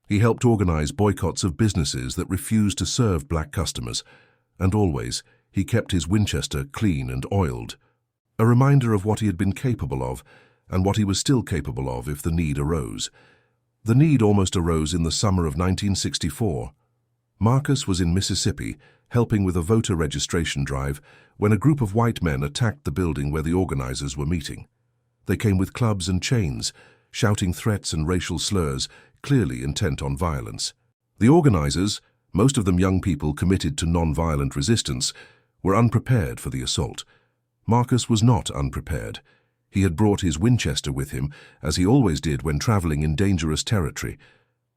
He helped organize boycotts of businesses that refused to serve black customers. And always, he kept his Winchester clean and oiled, a reminder of what he had been capable of and what he was still capable of if the need arose. The need almost arose in the summer of 1964. Marcus was in Mississippi, helping with a voter registration drive, when a group of white men attacked the building where the organizers were meeting. They came with clubs and chains, shouting threats and racial slurs, clearly intent on violence. The organizers, most of them young people committed to non-violent resistance, were unprepared for the assault. Marcus was not unprepared. He had brought his Winchester with him, as he always did when traveling in dangerous territory.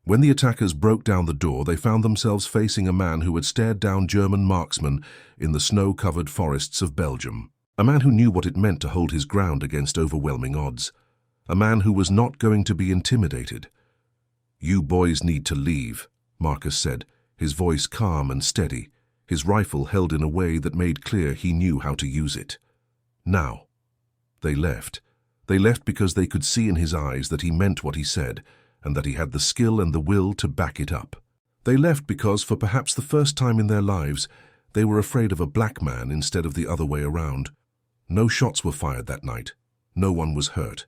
When the attackers broke down the door, they found themselves facing a man who had stared down German marksmen in the snow-covered forests of Belgium. A man who knew what it meant to hold his ground against overwhelming odds. A man who was not going to be intimidated. "You boys need to leave," Marcus said, his voice calm and steady, his rifle held in a way that made clear he knew how to use it. Now. They left. They left because they could see in his eyes that he meant what he said, and that he had the skill and the will to back it up. They left because, for perhaps the first time in their lives, they were afraid of a black man instead of the other way around. No shots were fired that night. No one was hurt.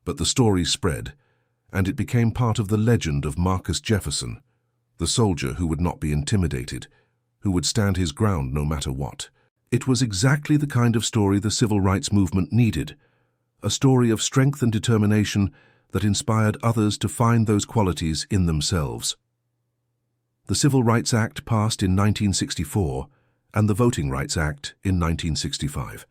But the story spread, and it became part of the legend of Marcus Jefferson, the soldier who would not be intimidated, who would stand his ground no matter what. It was exactly the kind of story the civil rights movement needed, a story of strength and determination that inspired others to find those qualities in themselves. The Civil Rights Act passed in 1964 and the Voting Rights Act in 1965.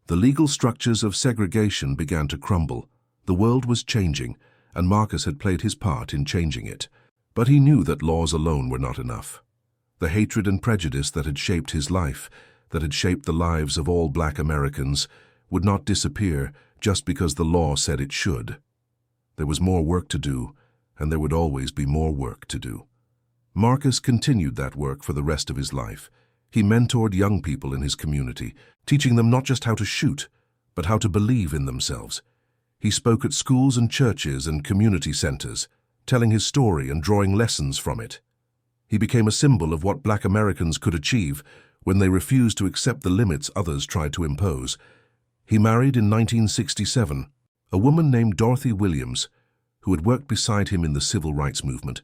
The legal structures of segregation began to crumble. The world was changing, and Marcus had played his part in changing it. But he knew that laws alone were not enough. The hatred and prejudice that had shaped his life, that had shaped the lives of all black Americans, would not disappear just because the law said it should. There was more work to do, and there would always be more work to do. Marcus continued that work for the rest of his life. He mentored young people in his community, teaching them not just how to shoot, but how to believe in themselves. He spoke at schools and churches and community centers, telling his story and drawing lessons from it. He became a symbol of what black Americans could achieve when they refused to accept the limits others tried to impose. He married in 1967 a woman named Dorothy Williams, who had worked beside him in the civil rights movement,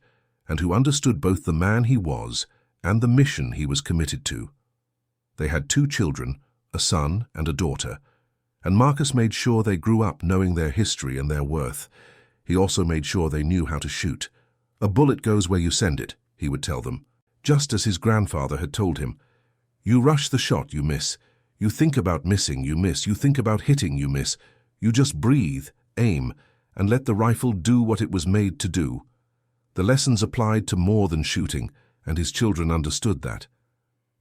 and who understood both the man he was and the mission he was committed to. They had 2 children, a son and a daughter, and Marcus made sure they grew up knowing their history and their worth. He also made sure they knew how to shoot. "A bullet goes where you send it," he would tell them, just as his grandfather had told him. "You rush the shot, you miss. You think about missing, you miss. You think about hitting, you miss. You just breathe, aim, and let the rifle do what it was made to do." The lessons applied to more than shooting, and his children understood that.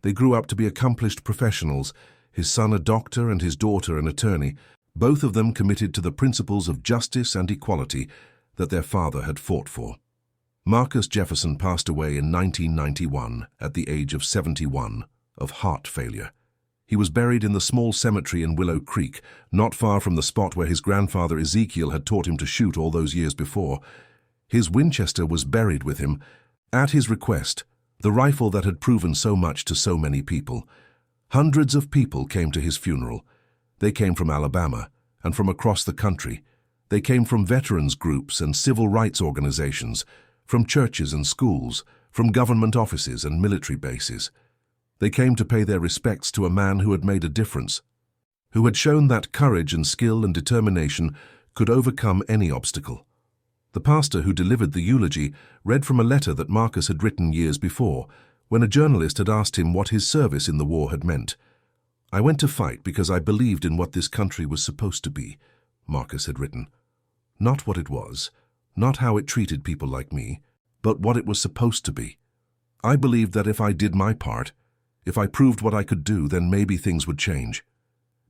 They grew up to be accomplished professionals, his son a doctor and his daughter an attorney, both of them committed to the principles of justice and equality that their father had fought for. Marcus Jefferson passed away in 1991 at the age of 71 of heart failure. He was buried in the small cemetery in Willow Creek, not far from the spot where his grandfather Ezekiel had taught him to shoot all those years before. His Winchester was buried with him, at his request, the rifle that had proven so much to so many people. Hundreds of people came to his funeral. They came from Alabama and from across the country. They came from veterans groups and civil rights organizations, from churches and schools, from government offices and military bases. They came to pay their respects to a man who had made a difference, who had shown that courage and skill and determination could overcome any obstacle. The pastor who delivered the eulogy read from a letter that Marcus had written years before, when a journalist had asked him what his service in the war had meant. "I went to fight because I believed in what this country was supposed to be," Marcus had written. "Not what it was, not how it treated people like me, but what it was supposed to be. I believed that if I did my part, if I proved what I could do, then maybe things would change.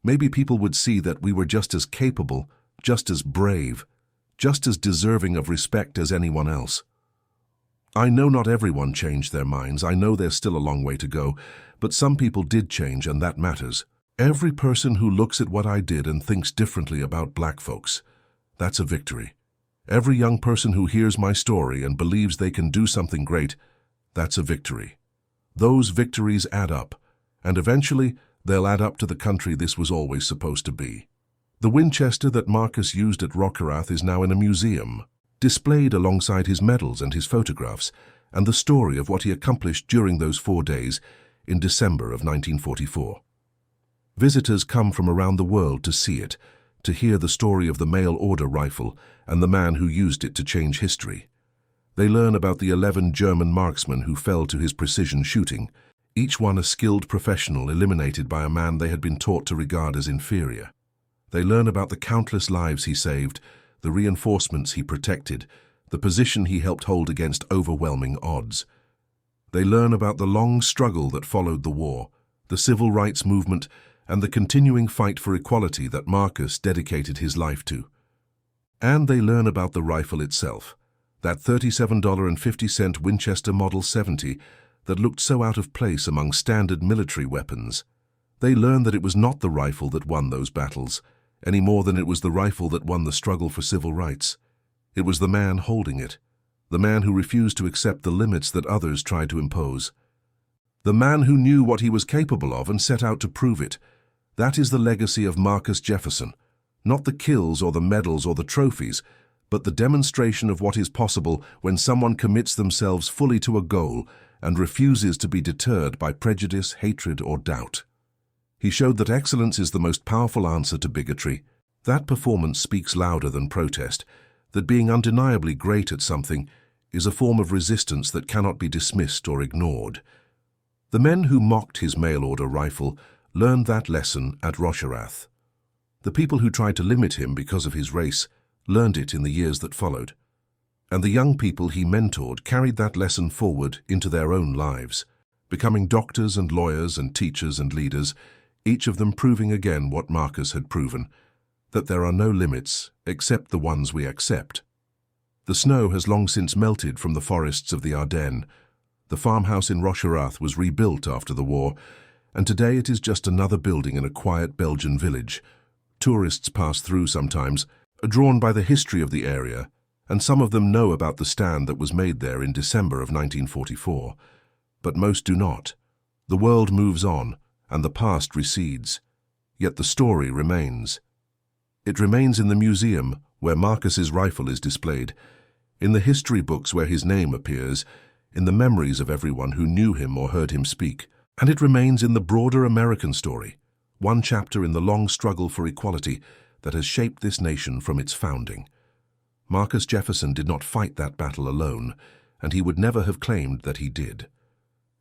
Maybe people would see that we were just as capable, just as brave, just as deserving of respect as anyone else. I know not everyone changed their minds. I know there's still a long way to go, but some people did change, and that matters. Every person who looks at what I did and thinks differently about black folks, that's a victory. Every young person who hears my story and believes they can do something great, that's a victory. Those victories add up, and eventually they'll add up to the country this was always supposed to be. The Winchester that Marcus used at Rockerath is now in a museum, displayed alongside his medals and his photographs, and the story of what he accomplished during those 4 days in December of 1944. Visitors come from around the world to see it, to hear the story of the mail-order rifle and the man who used it to change history. They learn about the 11 German marksmen who fell to his precision shooting, each one a skilled professional eliminated by a man they had been taught to regard as inferior. They learn about the countless lives he saved, the reinforcements he protected, the position he helped hold against overwhelming odds. They learn about the long struggle that followed the war, the civil rights movement, and the continuing fight for equality that Marcus dedicated his life to. And they learn about the rifle itself, that $37.50 Winchester Model 70 that looked so out of place among standard military weapons. They learn that it was not the rifle that won those battles, any more than it was the rifle that won the struggle for civil rights. It was the man holding it, the man who refused to accept the limits that others tried to impose. The man who knew what he was capable of and set out to prove it. That is the legacy of Marcus Jefferson, not the kills or the medals or the trophies, but the demonstration of what is possible when someone commits themselves fully to a goal and refuses to be deterred by prejudice, hatred, or doubt. He showed that excellence is the most powerful answer to bigotry. That performance speaks louder than protest, that being undeniably great at something is a form of resistance that cannot be dismissed or ignored. The men who mocked his mail-order rifle learned that lesson at Rockerath. The people who tried to limit him because of his race learned it in the years that followed. And the young people he mentored carried that lesson forward into their own lives, becoming doctors and lawyers and teachers and leaders, each of them proving again what Marcus had proven, that there are no limits except the ones we accept. The snow has long since melted from the forests of the Ardennes. The farmhouse in Rockerath was rebuilt after the war, and today it is just another building in a quiet Belgian village. Tourists pass through sometimes, drawn by the history of the area, and some of them know about the stand that was made there in December of 1944. But most do not. The world moves on, and the past recedes. Yet the story remains. It remains in the museum where Marcus's rifle is displayed, in the history books where his name appears, in the memories of everyone who knew him or heard him speak, and it remains in the broader American story, one chapter in the long struggle for equality that has shaped this nation from its founding. Marcus Jefferson did not fight that battle alone, and he would never have claimed that he did.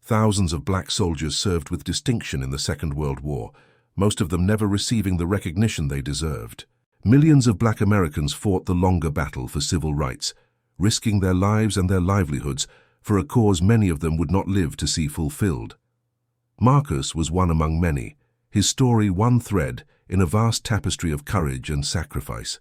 Thousands of black soldiers served with distinction in the Second World War, most of them never receiving the recognition they deserved. Millions of black Americans fought the longer battle for civil rights, risking their lives and their livelihoods for a cause many of them would not live to see fulfilled. Marcus was one among many, his story one thread in a vast tapestry of courage and sacrifice.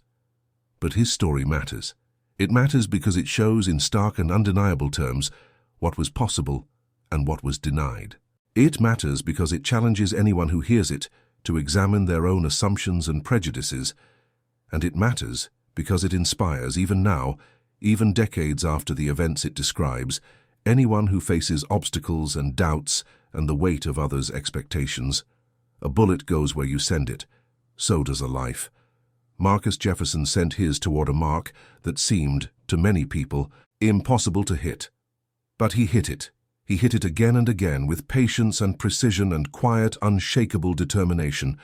But his story matters. It matters because it shows in stark and undeniable terms what was possible and what was denied. It matters because it challenges anyone who hears it to examine their own assumptions and prejudices, and it matters because it inspires, even now, even decades after the events it describes, anyone who faces obstacles and doubts and the weight of others' expectations. A bullet goes where you send it. So does a life. Marcus Jefferson sent his toward a mark that seemed, to many people, impossible to hit. But he hit it. He hit it again and again with patience and precision and quiet, unshakable determination.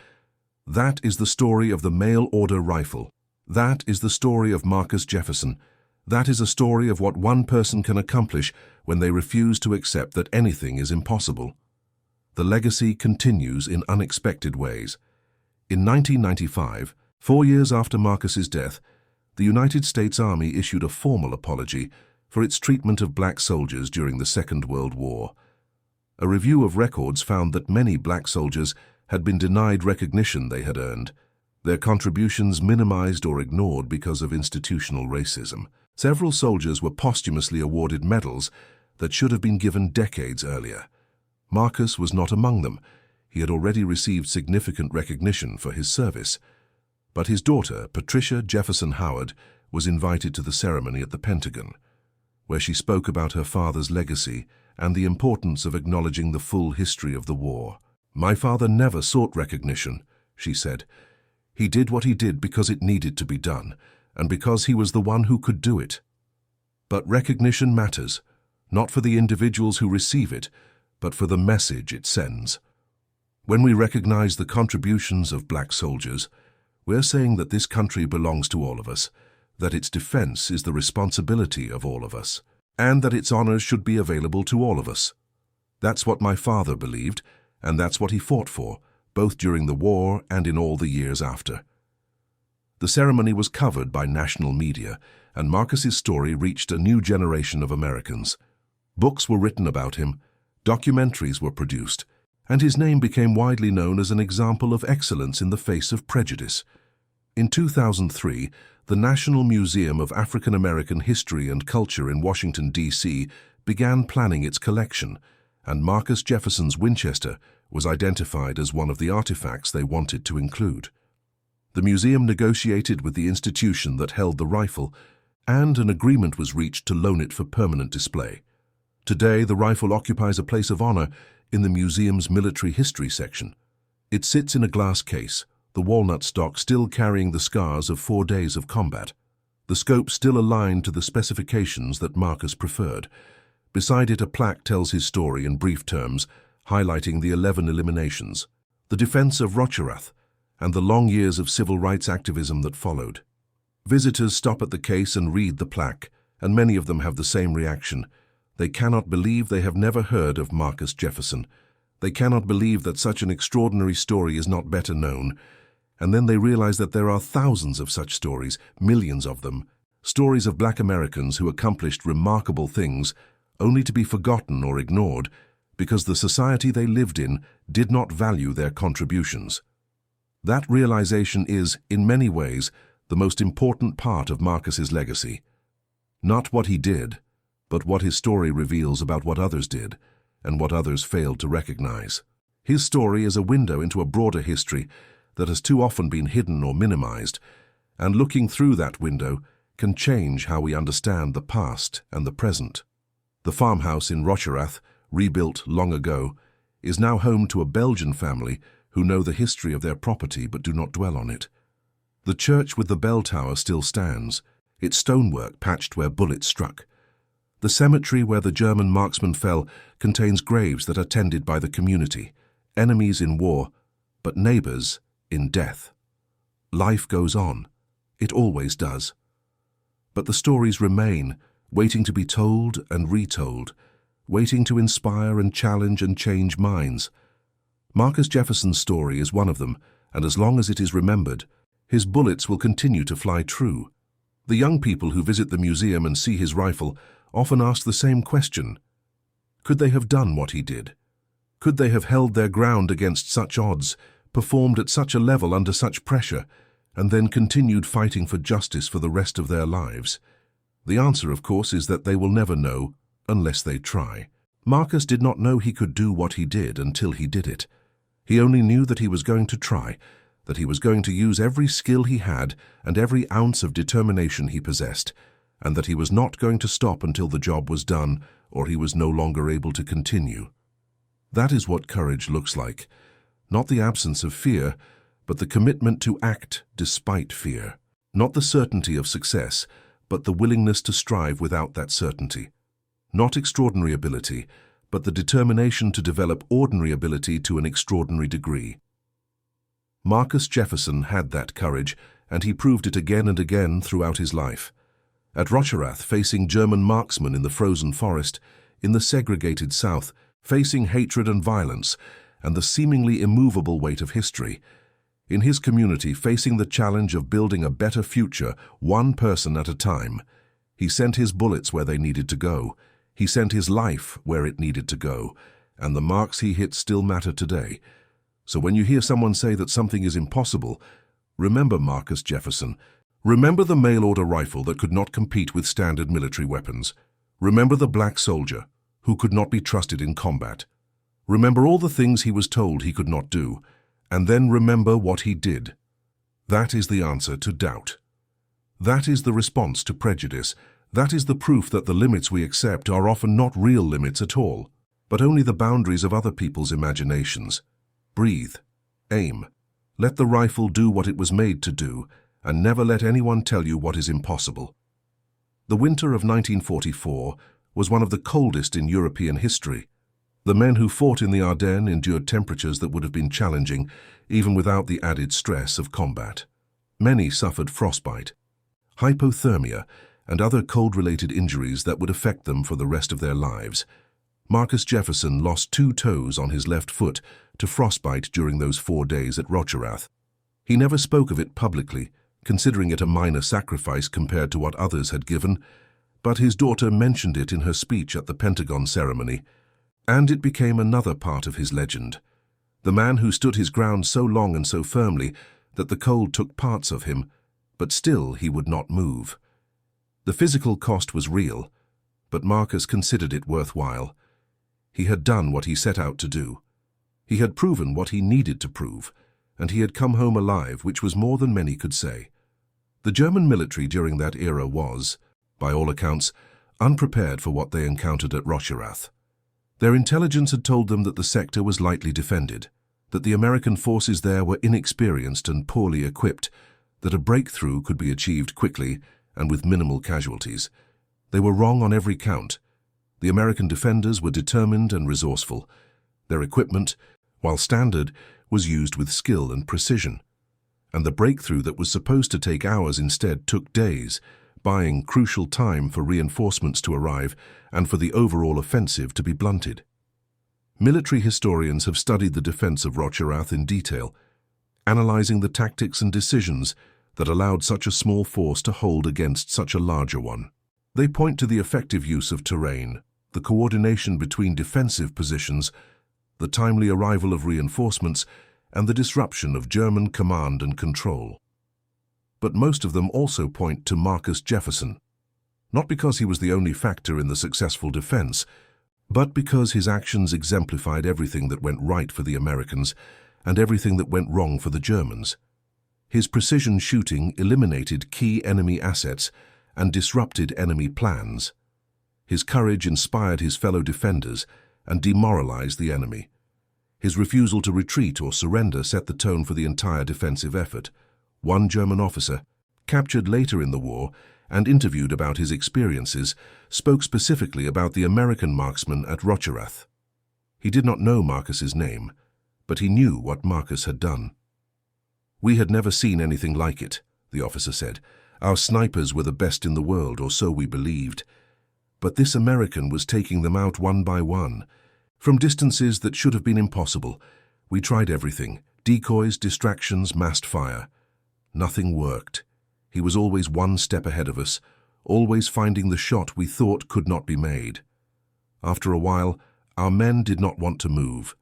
That is the story of the mail-order rifle. That is the story of Marcus Jefferson. That is a story of what one person can accomplish when they refuse to accept that anything is impossible. The legacy continues in unexpected ways. In 1995, 4 years after Marcus's death, the United States Army issued a formal apology for its treatment of black soldiers during the Second World War. A review of records found that many black soldiers had been denied recognition they had earned. their contributions minimized or ignored because of institutional racism. Several soldiers were posthumously awarded medals that should have been given decades earlier. Marcus was not among them. He had already received significant recognition for his service. But his daughter, Patricia Jefferson Howard, was invited to the ceremony at the Pentagon, where she spoke about her father's legacy and the importance of acknowledging the full history of the war. "My father never sought recognition," she said. "He did what he did because it needed to be done, and because he was the one who could do it. But recognition matters, not for the individuals who receive it, but for the message it sends. When we recognize the contributions of black soldiers, we're saying that this country belongs to all of us, that its defense is the responsibility of all of us, and that its honors should be available to all of us. That's what my father believed, and that's what he fought for, both during the war and in all the years after." The ceremony was covered by national media, and Marcus's story reached a new generation of Americans. Books were written about him, documentaries were produced, and his name became widely known as an example of excellence in the face of prejudice. In 2003, the National Museum of African American History and Culture in Washington, D.C. began planning its collection, and Marcus Jefferson's Winchester was identified as one of the artifacts they wanted to include. The museum negotiated with the institution that held the rifle, and an agreement was reached to loan it for permanent display. Today, the rifle occupies a place of honor in the museum's military history section. It sits in a glass case, the walnut stock still carrying the scars of 4 days of combat. The scope still aligned to the specifications that Marcus preferred. Beside it, a plaque tells his story in brief terms, highlighting the 11 eliminations, the defense of Rocherath, and the long years of civil rights activism that followed. Visitors stop at the case and read the plaque, and many of them have the same reaction. They cannot believe they have never heard of Marcus Jefferson. They cannot believe that such an extraordinary story is not better known. And then they realize that there are thousands of such stories, millions of them, stories of black Americans who accomplished remarkable things, only to be forgotten or ignored because the society they lived in did not value their contributions. That realization is, in many ways, the most important part of Marcus's legacy. Not what he did, but what his story reveals about what others did and what others failed to recognize. His story is a window into a broader history that has too often been hidden or minimized, and looking through that window can change how we understand the past and the present. The farmhouse in Rocherath, rebuilt long ago, is now home to a Belgian family who know the history of their property but do not dwell on it. The church with the bell tower still stands, its stonework patched where bullets struck. The cemetery where the German marksman fell contains graves that are tended by the community, enemies in war, but neighbors in death. Life goes on. It always does. But the stories remain, waiting to be told and retold, waiting to inspire and challenge and change minds. Marcus Jefferson's story is one of them, and as long as it is remembered, his bullets will continue to fly true. The young people who visit the museum and see his rifle often ask the same question. Could they have done what he did? Could they have held their ground against such odds, performed at such a level under such pressure, and then continued fighting for justice for the rest of their lives? The answer, of course, is that they will never know unless they try. Marcus did not know he could do what he did until he did it. He only knew that he was going to try, that he was going to use every skill he had and every ounce of determination he possessed, and that he was not going to stop until the job was done or he was no longer able to continue. That is what courage looks like. Not the absence of fear, but the commitment to act despite fear. Not the certainty of success, but the willingness to strive without that certainty. Not extraordinary ability, but the determination to develop ordinary ability to an extraordinary degree. Marcus Jefferson had that courage, and he proved it again and again throughout his life. At Rocherath, facing German marksmen in the frozen forest, in the segregated South, facing hatred and violence, and the seemingly immovable weight of history. In his community, facing the challenge of building a better future, one person at a time. He sent his bullets where they needed to go. He sent his life where it needed to go, and the marks he hit still matter today. So when you hear someone say that something is impossible, Remember Marcus Jefferson. Remember the mail-order rifle that could not compete with standard military weapons. Remember the black soldier, who could not be trusted in combat. Remember all the things he was told he could not do, and then remember what he did. That is the answer to doubt. That is the response to prejudice. That is the proof that the limits we accept are often not real limits at all, but only the boundaries of other people's imaginations. Breathe. Aim. Let the rifle do what it was made to do, and never let anyone tell you what is impossible. The winter of 1944 was one of the coldest in European history. The men who fought in the Ardennes endured temperatures that would have been challenging, even without the added stress of combat. Many suffered frostbite, hypothermia, and other cold-related injuries that would affect them for the rest of their lives. Marcus Jefferson lost 2 toes on his left foot to frostbite during those 4 days at Rocherath. He never spoke of it publicly, considering it a minor sacrifice compared to what others had given, but his daughter mentioned it in her speech at the Pentagon ceremony, and it became another part of his legend. The man who stood his ground so long and so firmly that the cold took parts of him, but still he would not move. The physical cost was real, but Marcus considered it worthwhile. He had done what he set out to do. He had proven what he needed to prove, and he had come home alive, which was more than many could say. The German military during that era was, by all accounts, unprepared for what they encountered at Rocherath. Their intelligence had told them that the sector was lightly defended, that the American forces there were inexperienced and poorly equipped, that a breakthrough could be achieved quickly and with minimal casualties. They were wrong on every count. The American defenders were determined and resourceful. Their equipment, while standard, was used with skill and precision. And the breakthrough that was supposed to take hours instead took days, buying crucial time for reinforcements to arrive and for the overall offensive to be blunted. Military historians have studied the defense of Rocherath in detail, analyzing the tactics and decisions that allowed such a small force to hold against such a larger one. They point to the effective use of terrain, the coordination between defensive positions, the timely arrival of reinforcements, and the disruption of German command and control. But most of them also point to Marcus Jefferson, not because he was the only factor in the successful defense, but because his actions exemplified everything that went right for the Americans and everything that went wrong for the Germans. His precision shooting eliminated key enemy assets and disrupted enemy plans. His courage inspired his fellow defenders and demoralized the enemy. His refusal to retreat or surrender set the tone for the entire defensive effort. One German officer, captured later in the war and interviewed about his experiences, spoke specifically about the American marksman at Rocherath. He did not know Marcus's name, but he knew what Marcus had done. "We had never seen anything like it," the officer said. "Our snipers were the best in the world, or so we believed. But this American was taking them out one by one. From distances that should have been impossible, we tried everything: decoys, distractions, massed fire. Nothing worked. He was always one step ahead of us, always finding the shot we thought could not be made. After a while, our men did not want to move.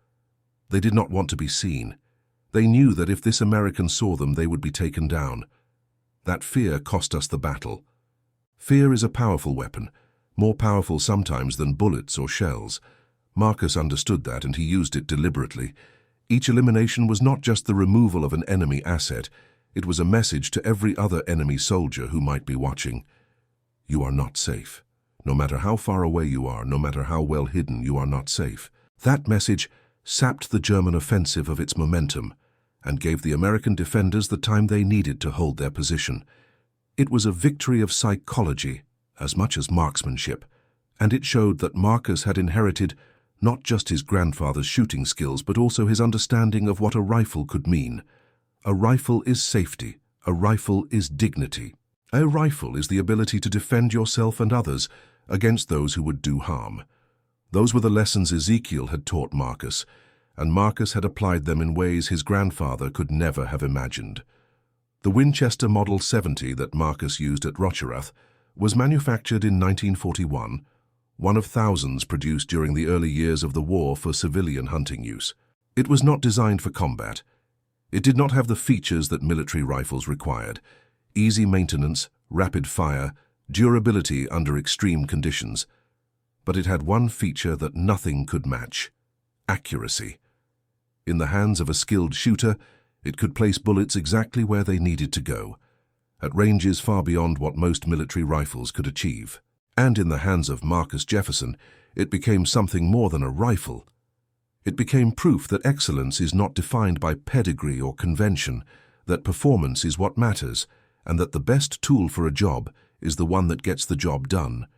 They did not want to be seen. They knew that if this American saw them, they would be taken down. That fear cost us the battle. Fear is a powerful weapon, more powerful sometimes than bullets or shells. Marcus understood that, and he used it deliberately. Each elimination was not just the removal of an enemy asset, it was a message to every other enemy soldier who might be watching. You are not safe. No matter how far away you are, no matter how well hidden, you are not safe. That message sapped the German offensive of its momentum and gave the American defenders the time they needed to hold their position. It was a victory of psychology as much as marksmanship, and it showed that Marcus had inherited not just his grandfather's shooting skills, but also his understanding of what a rifle could mean. A rifle is safety. A rifle is dignity. A rifle is the ability to defend yourself and others against those who would do harm. Those were the lessons Ezekiel had taught Marcus, and Marcus had applied them in ways his grandfather could never have imagined. The Winchester Model 70 that Marcus used at Rocherath was manufactured in 1941, one of thousands produced during the early years of the war for civilian hunting use. It was not designed for combat. It did not have the features that military rifles required: easy maintenance, rapid fire, durability under extreme conditions. But it had one feature that nothing could match: accuracy. In the hands of a skilled shooter, it could place bullets exactly where they needed to go, at ranges far beyond what most military rifles could achieve. And in the hands of Marcus Jefferson, it became something more than a rifle. It became proof that excellence is not defined by pedigree or convention, that performance is what matters, and that the best tool for a job is the one that gets the job done.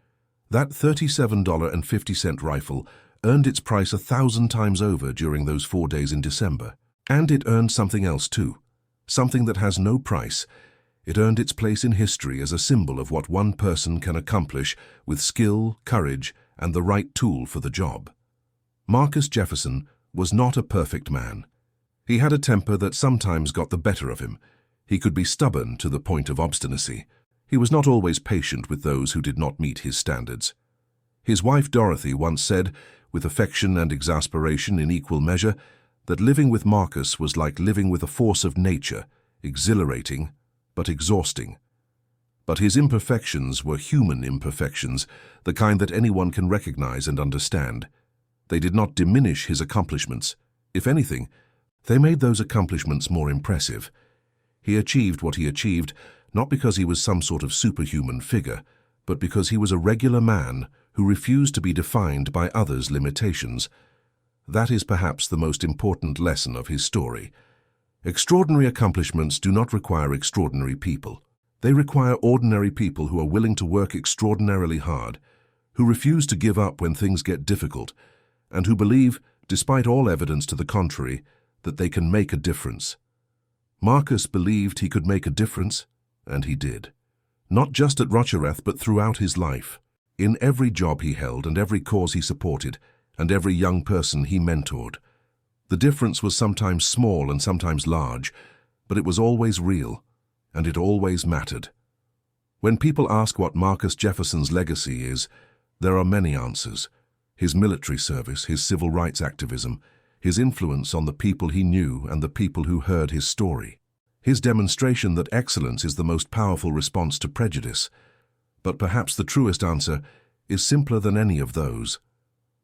That $37.50 rifle earned its price 1,000 times over during those 4 days in December. And it earned something else too, something that has no price. It earned its place in history as a symbol of what one person can accomplish with skill, courage, and the right tool for the job. Marcus Jefferson was not a perfect man. He had a temper that sometimes got the better of him. He could be stubborn to the point of obstinacy. He was not always patient with those who did not meet his standards. His wife Dorothy once said, with affection and exasperation in equal measure, that living with Marcus was like living with a force of nature, exhilarating but exhausting. But his imperfections were human imperfections, the kind that anyone can recognize and understand. They did not diminish his accomplishments. If anything, they made those accomplishments more impressive. He achieved what he achieved not because he was some sort of superhuman figure, but because he was a regular man who refused to be defined by others' limitations. That is perhaps the most important lesson of his story. Extraordinary accomplishments do not require extraordinary people. They require ordinary people who are willing to work extraordinarily hard, who refuse to give up when things get difficult, and who believe, despite all evidence to the contrary, that they can make a difference. Marcus believed he could make a difference, and he did. Not just at Rochereth, but throughout his life. In every job he held and every cause he supported, and every young person he mentored. The difference was sometimes small and sometimes large, but it was always real, and it always mattered. When people ask what Marcus Jefferson's legacy is, there are many answers. His military service, his civil rights activism, his influence on the people he knew and the people who heard his story. His demonstration that excellence is the most powerful response to prejudice. But perhaps the truest answer is simpler than any of those.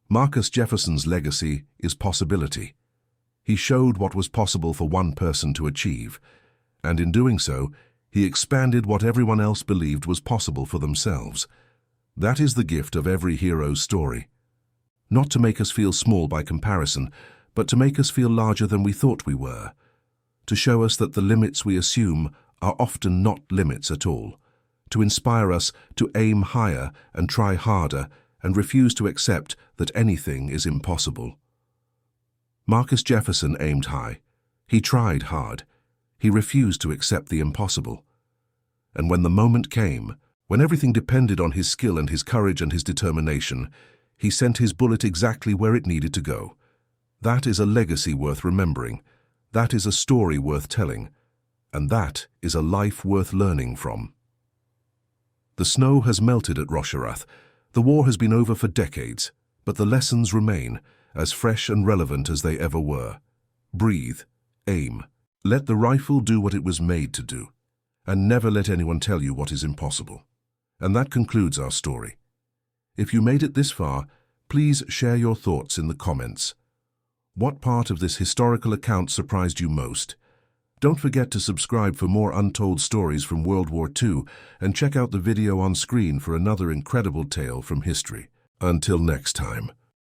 Marcus Jefferson's legacy is possibility. He showed what was possible for one person to achieve, and in doing so, he expanded what everyone else believed was possible for themselves. That is the gift of every hero's story. Not to make us feel small by comparison, but to make us feel larger than we thought we were. To show us that the limits we assume are often not limits at all. To inspire us to aim higher and try harder and refuse to accept that anything is impossible. Marcus Jefferson aimed high. He tried hard. He refused to accept the impossible. And when the moment came, when everything depended on his skill and his courage and his determination, he sent his bullet exactly where it needed to go. That is a legacy worth remembering. That is a story worth telling. And that is a life worth learning from. The snow has melted at Rochereth. The war has been over for decades, but the lessons remain, as fresh and relevant as they ever were. Breathe, aim, let the rifle do what it was made to do, and never let anyone tell you what is impossible. And that concludes our story. If you made it this far, please share your thoughts in the comments. What part of this historical account surprised you most? Don't forget to subscribe for more untold stories from World War II and check out the video on screen for another incredible tale from history. Until next time.